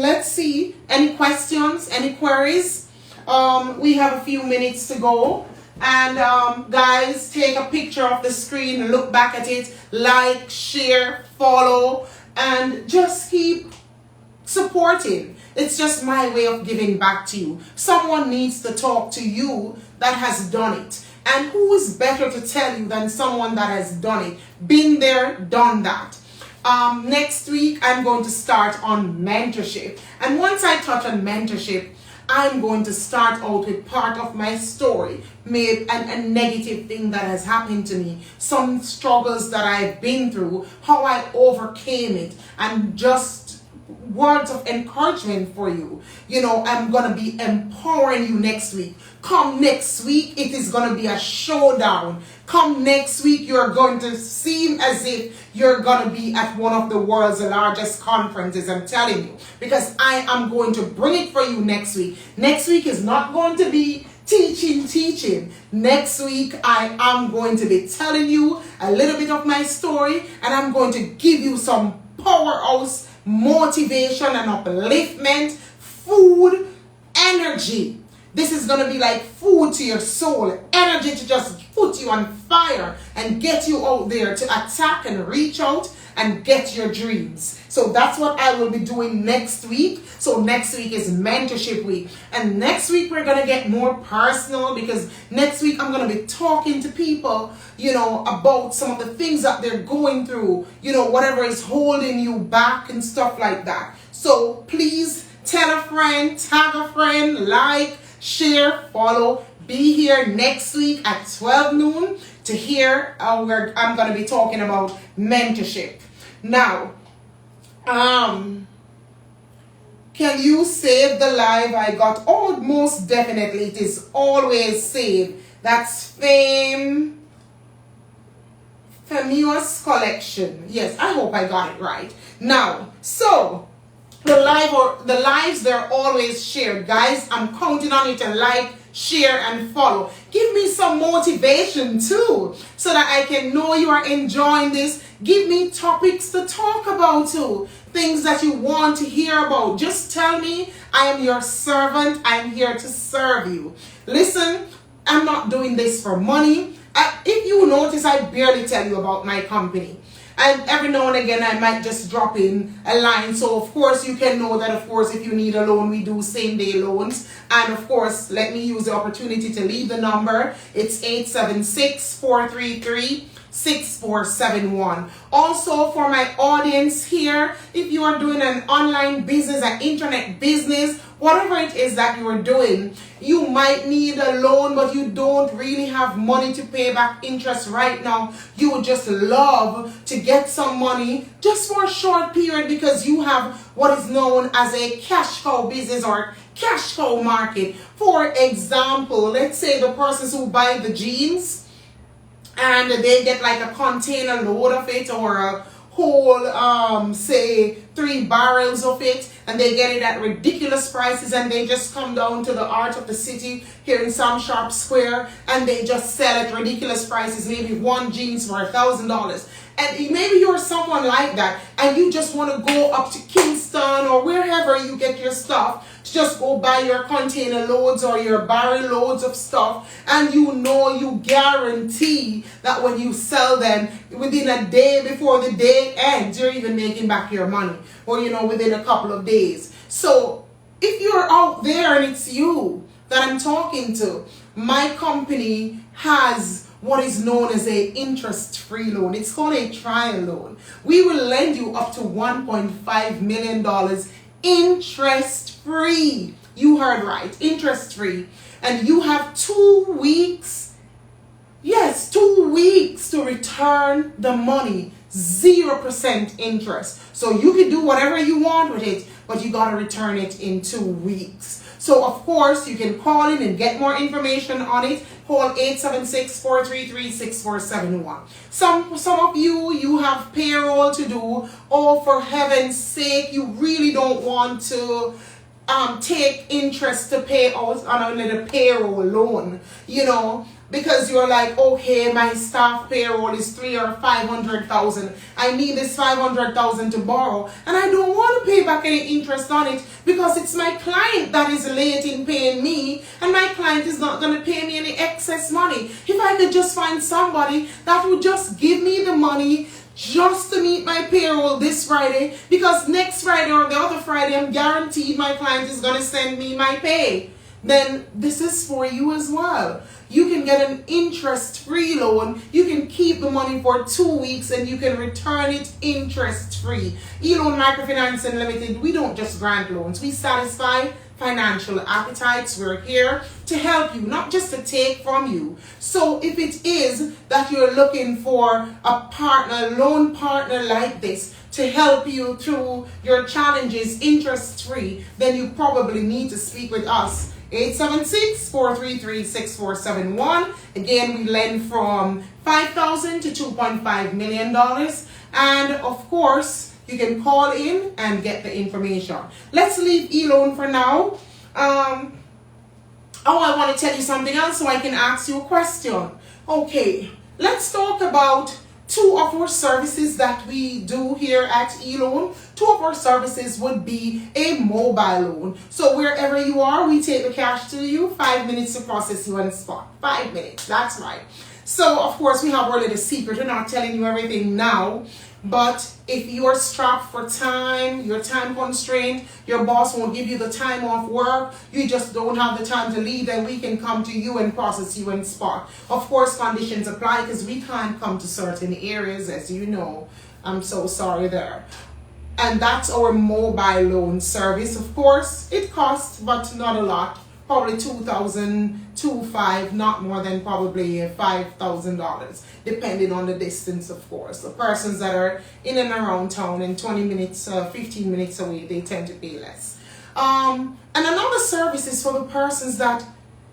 let's see. Any questions? Any queries? We have a few minutes to go. And guys, take a picture of the screen, look back at it, like, share, follow, and just keep supporting. It's just my way of giving back to you. Someone needs to talk to you that has done it. And who is better to tell you than someone that has done it? Been there, done that. Next week, I'm going to start on mentorship. And once I touch on mentorship, I'm going to start out with part of my story, maybe a negative thing that has happened to me, some struggles that I've been through, how I overcame it, and just words of encouragement for you. You know, I'm going to be empowering you next week. Come next week, it is going to be a showdown. Come next week, you're going to seem as if you're going to be at one of the world's largest conferences, I'm telling you. Because I am going to bring it for you next week. Next week is not going to be teaching. Next week, I am going to be telling you a little bit of my story, and I'm going to give you some powerhouse motivation and upliftment, food, energy. This is going to be like food to your soul, energy to just put you on fire and get you out there to attack and reach out and get your dreams. So that's what I will be doing next week. So next week is mentorship week. And next week we're going to get more personal, because next week I'm going to be talking to people, you know, about some of the things that they're going through, you know, whatever is holding you back and stuff like that. So please tell a friend, tag a friend, like, share, follow. Be here next week at 12 noon to hear I'm going to be talking about mentorship. Now, can you save the live I got? Oh, most definitely. It is always saved. That's Famous Collection. Yes, I hope I got it right. Now, so the lives, they're always shared. Guys, I'm counting on you to like, share, and follow. Give me some motivation too, so that I can know you are enjoying this. Give me topics to talk about too. Things that you want to hear about. Just tell me. I am your servant. I'm here to serve you. Listen, I'm not doing this for money. If you notice, I barely tell you about my company. And every now and again, I might just drop in a line. So, of course, you can know that, of course, if you need a loan, we do same-day loans. And, of course, let me use the opportunity to leave the number. It's 876-433-6471. Also, for my audience here, if you are doing an online business, an internet business, whatever it is that you are doing, you might need a loan, but you don't really have money to pay back interest right now. You would just love to get some money just for a short period, because you have what is known as a cash cow business or cash cow market. For example, let's say the persons who buy the jeans and they get like a container load of it, or a whole, say 3 barrels of it, and they get it at ridiculous prices, and they just come down to the Art of the City here in Sam Sharp Square, and they just sell at ridiculous prices, maybe one jeans for $1,000. And maybe you're someone like that, and you just want to go up to Kingston or wherever you get your stuff, to just go buy your container loads or your barrel loads of stuff, and you guarantee that when you sell them, within a day before the day ends, you're even making back your money, or within a couple of days. So if you're out there and it's you that I'm talking to, my company has what is known as a interest-free loan. It's called a trial loan. We will lend you up to $1.5 million interest-free. You heard right, interest-free. And you have 2 weeks, yes, 2 weeks to return the money. 0% interest. So you can do whatever you want with it, but you got to return it in 2 weeks. So of course, you can call in and get more information on it. Call 876-433-6471. Some of you have payroll to do. Oh, for heaven's sake, you really don't want to take interest to pay out on another payroll loan, because you're like, okay, my staff payroll is 300,000 or 500,000. I need this 500,000 to borrow, and I don't want to pay back any interest on it because it's my client that is late in paying me, and my client is not going to pay me any excess money. If I could just find somebody that would just give me the money just to meet my payroll this Friday, because next Friday or the other Friday, I'm guaranteed my client is going to send me my pay, then this is for you as well. You can get an interest-free loan. You can keep the money for 2 weeks and you can return it interest-free. E-Loan Microfinance Unlimited, we don't just grant loans. We satisfy financial appetites. We're here to help you, not just to take from you. So if it is that you're looking for a partner, loan partner like this, to help you through your challenges interest-free, then you probably need to speak with us. 876-433-6471. Again, we lend from $5,000 to $2.5 million. And of course, you can call in and get the information. Let's leave E-Loan for now. I want to tell you something else so I can ask you a question. Okay, let's talk about 2 of our services that we do here at E-Loan. 2 of our services would be a mobile loan. So wherever you are, we take the cash to you, 5 minutes to process you on the spot. 5 minutes, that's right. So of course we have our little secret. We're not telling you everything now. But if you're strapped for time, you're time constrained, your boss won't give you the time off work, you just don't have the time to leave, then we can come to you and process you in spot. Of course, conditions apply because we can't come to certain areas, as you know. I'm so sorry there. And that's our mobile loan service. Of course, it costs, but not a lot. Probably $2,000, $2,500, not more than probably $5,000, depending on the distance, of course. The persons that are in and around town and 20 minutes, 15 minutes away, they tend to pay less. And another service is for the persons that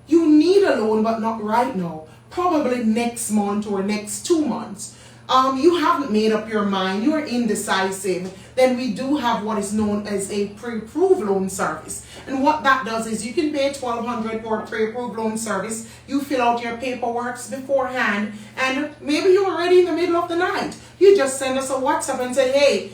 you need a loan, but not right now. Probably next month or next 2 months. You haven't made up your mind, you're indecisive, then we do have what is known as a pre-approved loan service. And what that does is you can pay $1,200 for a pre-approved loan service. You fill out your paperwork beforehand, and maybe you're already in the middle of the night. You just send us a WhatsApp and say, hey,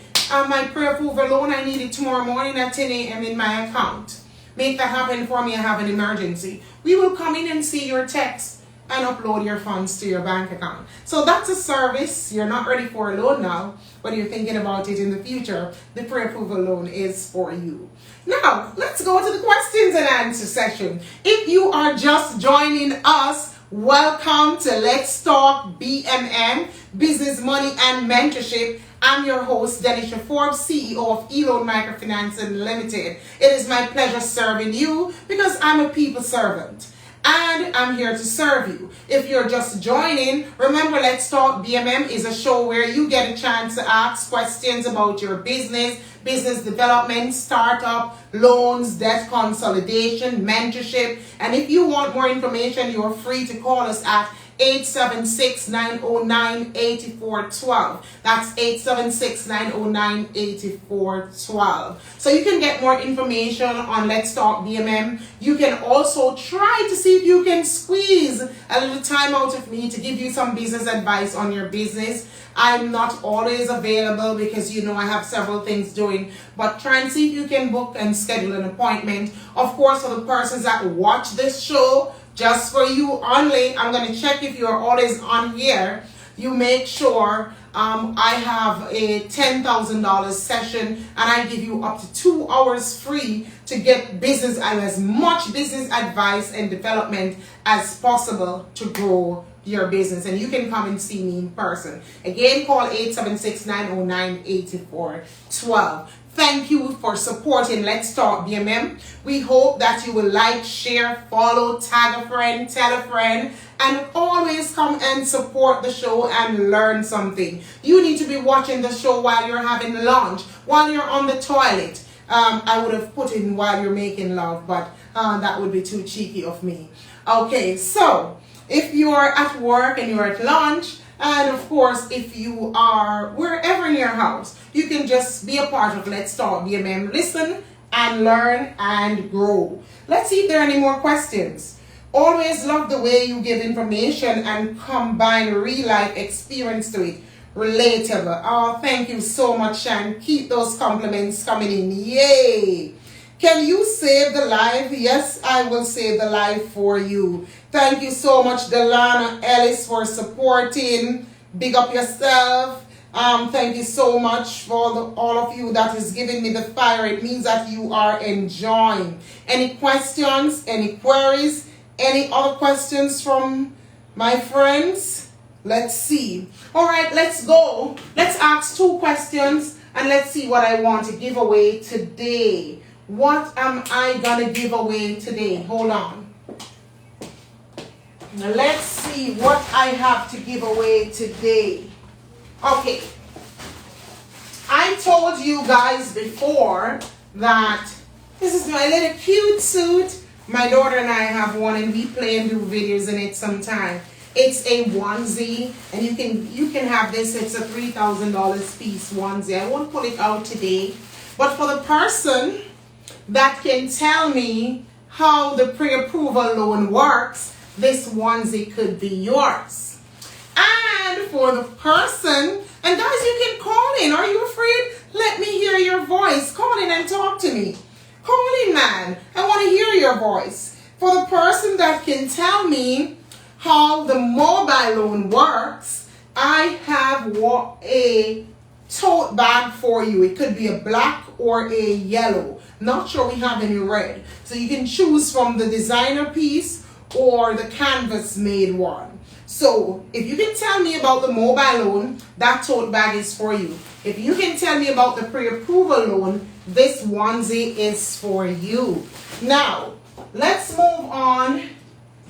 my pre-approved loan, I need it tomorrow morning at 10 a.m. in my account. Make that happen for me, I have an emergency. We will come in and see your text and upload your funds to your bank account. So that's a service. You're not ready for a loan now, but you're thinking about it in the future. The pre-approval loan is for you. Now, let's go to the questions and answer session. If you are just joining us, welcome to Let's Talk BMM, Business, Money, and Mentorship. I'm your host, Denisha Forbes, CEO of E-Loan Microfinance Unlimited. It is my pleasure serving you because I'm a people servant. And I'm here to serve you. If you're just joining, remember Let's Talk BMM is a show where you get a chance to ask questions about your business, business development, startup, loans, debt consolidation, mentorship. And if you want more information, you're free to call us at 876-909-8412. That's 876-909-8412. So you can get more information on Let's Talk BMM. You can also try to see if you can squeeze a little time out of me to give you some business advice on your business. I'm not always available because I have several things doing, but try and see if you can book and schedule an appointment. Of course, for the persons that watch this show, just for you only, I'm going to check if you're always on here. You make sure I have a $10,000 session and I give you up to 2 hours free to get business and as much business advice and development as possible to grow your business, and you can come and see me in person. Again, call 876-909-8412. Thank you for supporting Let's Talk BMM. We hope that you will like, share, follow, tag a friend, tell a friend, and always come and support the show and learn something. You need to be watching the show while you're having lunch, while you're on the toilet. I would have put in while you're making love, but that would be too cheeky of me. Okay, so if you're at work and you're at lunch, and of course, if you are wherever in your house, you can just be a part of Let's Talk BMM. Listen and learn and grow. Let's see if there are any more questions. Always love the way you give information and combine real life experience to it. Relatable. Oh, thank you so much, and keep those compliments coming in. Yay! Can you save the live? Yes, I will save the live for you. Thank you so much, Delana Ellis, for supporting. Big up yourself. Thank you so much for all of you that is giving me the fire. It means that you are enjoying. Any questions, any queries, any other questions from my friends? Let's see. All right, let's go. Let's ask 2 questions and let's see what I want to give away today. What am I gonna give away today? Hold on. Now let's see what I have to give away today. Okay. I told you guys before that this is my little cute suit. My daughter and I have one, and we play and do videos in it sometime. It's a onesie, and you can have this. It's a $3,000 piece onesie. I won't pull it out today, but for the person that can tell me how the pre-approval loan works, this onesie could be yours. And for the person, and guys, you can call in. Are you afraid? Let me hear your voice. Call in and talk to me. Call in, man. I want to hear your voice. For the person that can tell me how the mobile loan works, I have a tote bag for you. It could be a black or a yellow. Not sure we have any red. So you can choose from the designer piece or the canvas made one. So if you can tell me about the mobile loan, that tote bag is for you. If you can tell me about the pre-approval loan, this onesie is for you. Now, let's move on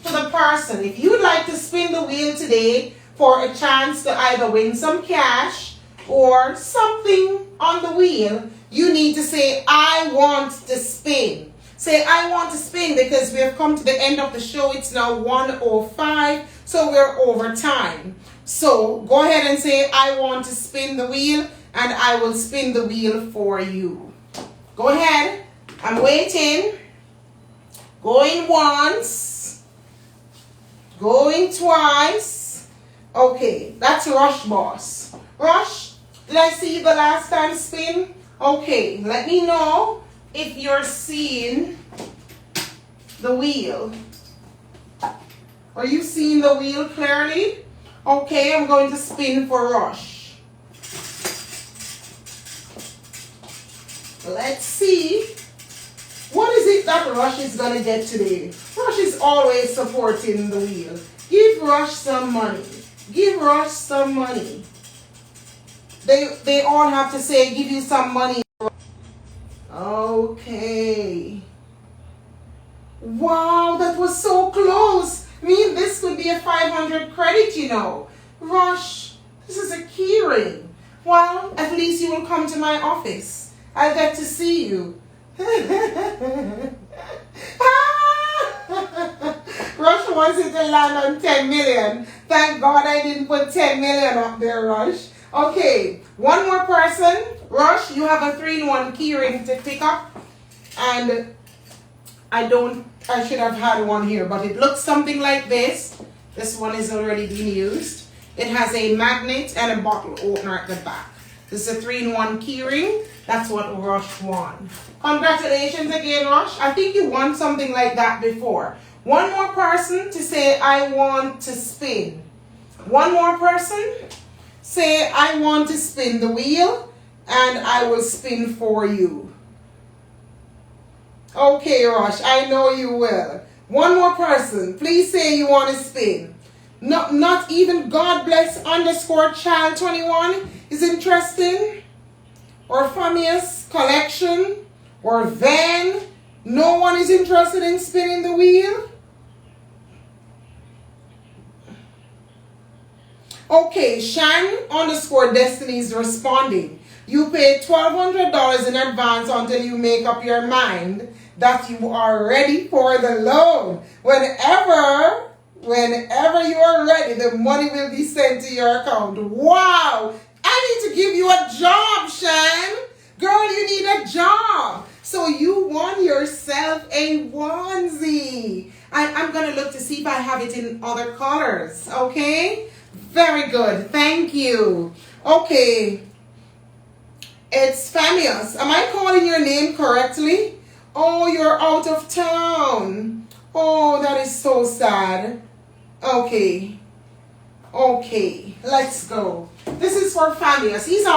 to the person. If you'd like to spin the wheel today for a chance to either win some cash or something on the wheel, you need to say, I want to spin. Say, I want to spin, because we have come to the end of the show. It's now 1:05, so we're over time. So go ahead and say, I want to spin the wheel, and I will spin the wheel for you. Go ahead. I'm waiting. Going once. Going twice. Okay, that's Rush Boss. Rush, did I see you the last time spin? Okay, let me know if you're seeing the wheel. Are you seeing the wheel clearly? Okay, I'm going to spin for Rush. Let's see. What is it that Rush is going to get today? Rush is always supporting the wheel. Give Rush some money. Give Rush some money. They all have to say, give you some money. Okay. Wow, that was so close. I mean, this could be a 500 credit, you know. Rush, this is a key ring. Well, at least you will come to my office. I'll get to see you. Rush wants it to land on 10 million. Thank God I didn't put 10 million up there, Rush. Okay, one more person. Rush, you have a 3-in-1 key ring to pick up. And I should have had one here, but it looks something like this. This one is already being used. It has a magnet and a bottle opener at the back. This is a 3-in-1 key ring. That's what Rush won. Congratulations again, Rush. I think you won something like that before. One more person to say, I want to spin. One more person. Say, I want to spin the wheel, and I will spin for you. Okay, Rush, I know you will. One more person. Please say you want to spin. Not even God bless underscore child 21 is interesting. Or Famia's collection. Or Van. No one is interested in spinning the wheel. Okay, Shan underscore Destiny is responding. You pay $1,200 in advance until you make up your mind that you are ready for the loan. Whenever you are ready, the money will be sent to your account. Wow! I need to give you a job, Shan. Girl, you need a job. So you won yourself a onesie. I'm going to look to see if I have it in other colors. Okay? Very good. Thank you. Okay. It's Famius. Am I calling your name correctly? Oh, you're out of town. Oh, that is so sad. Okay. Okay. Let's go. This is for Famius. She's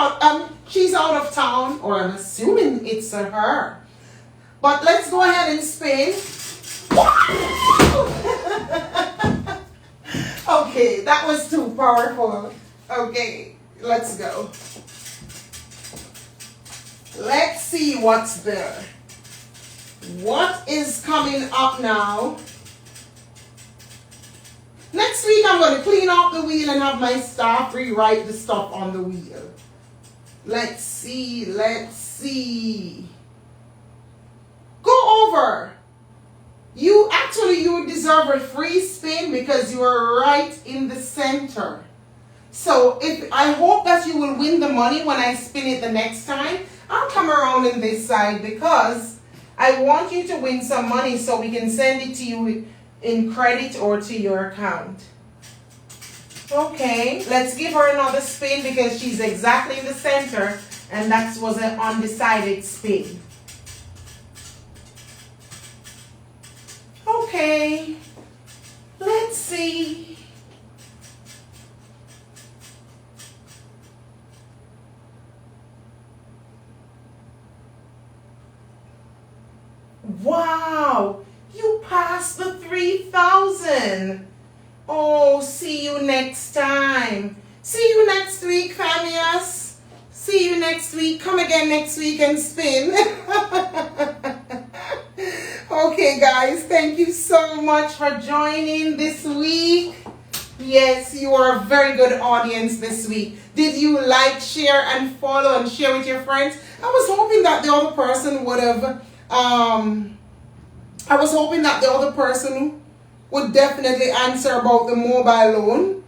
out of town, or I'm assuming it's her. But let's go ahead and spin. Okay, that was too powerful. Okay, let's go. Let's see what's there. What is coming up now? Next week I'm going to clean off the wheel and have my staff rewrite the stuff on the wheel. Let's see, let's see. Go over. You deserve a free spin because you are right in the center. So I hope that you will win the money when I spin it the next time. I'll come around in this side because I want you to win some money so we can send it to you in credit or to your account. Okay, let's give her another spin because she's exactly in the center and that was an undecided spin. Okay, let's see. Wow, you passed the 3,000. Oh, see you next time. See you next week, Famias. See you next week. Come again next week and spin. Okay, guys, thank you so much for joining this week. Yes, you are a very good audience this week. Did you like, share, and follow and share with your friends? I was hoping that the other person would definitely answer about the mobile loan,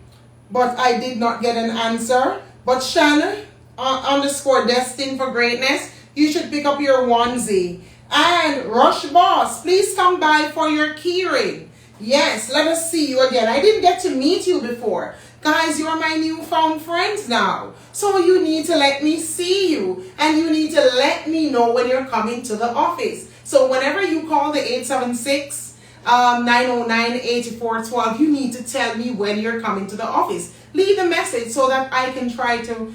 but I did not get an answer. But Shanna underscore Destined for Greatness, you should pick up your onesie. And Rush Boss, please come by for your keyring. Yes, let us see you again. I didn't get to meet you before. Guys, you're my newfound friends now. So you need to let me see you. And you need to let me know when you're coming to the office. So whenever you call the 876-909-8412, you need to tell me when you're coming to the office. Leave a message so that I can try to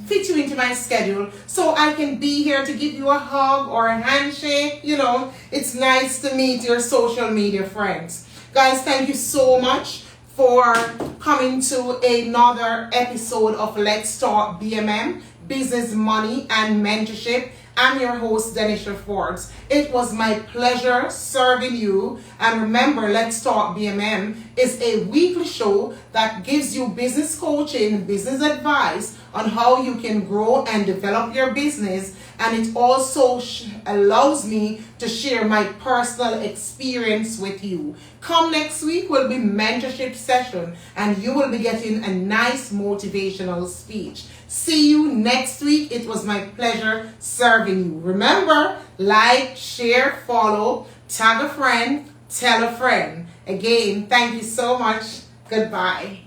fit you into my schedule so I can be here to give you a hug or a handshake. You know, it's nice to meet your social media friends. Guys, thank you so much for coming to another episode of Let's Talk BMM, Business, Money, and Mentorship. I'm your host, Denisha Forbes. It was my pleasure serving you. And remember, Let's Talk BMM is a weekly show that gives you business coaching, business advice on how you can grow and develop your business. And it also allows me to share my personal experience with you. Come next week will be mentorship session and you will be getting a nice motivational speech. See you next week. It was my pleasure serving you. Remember, like, share, follow, tag a friend, tell a friend. Again, thank you so much. Goodbye.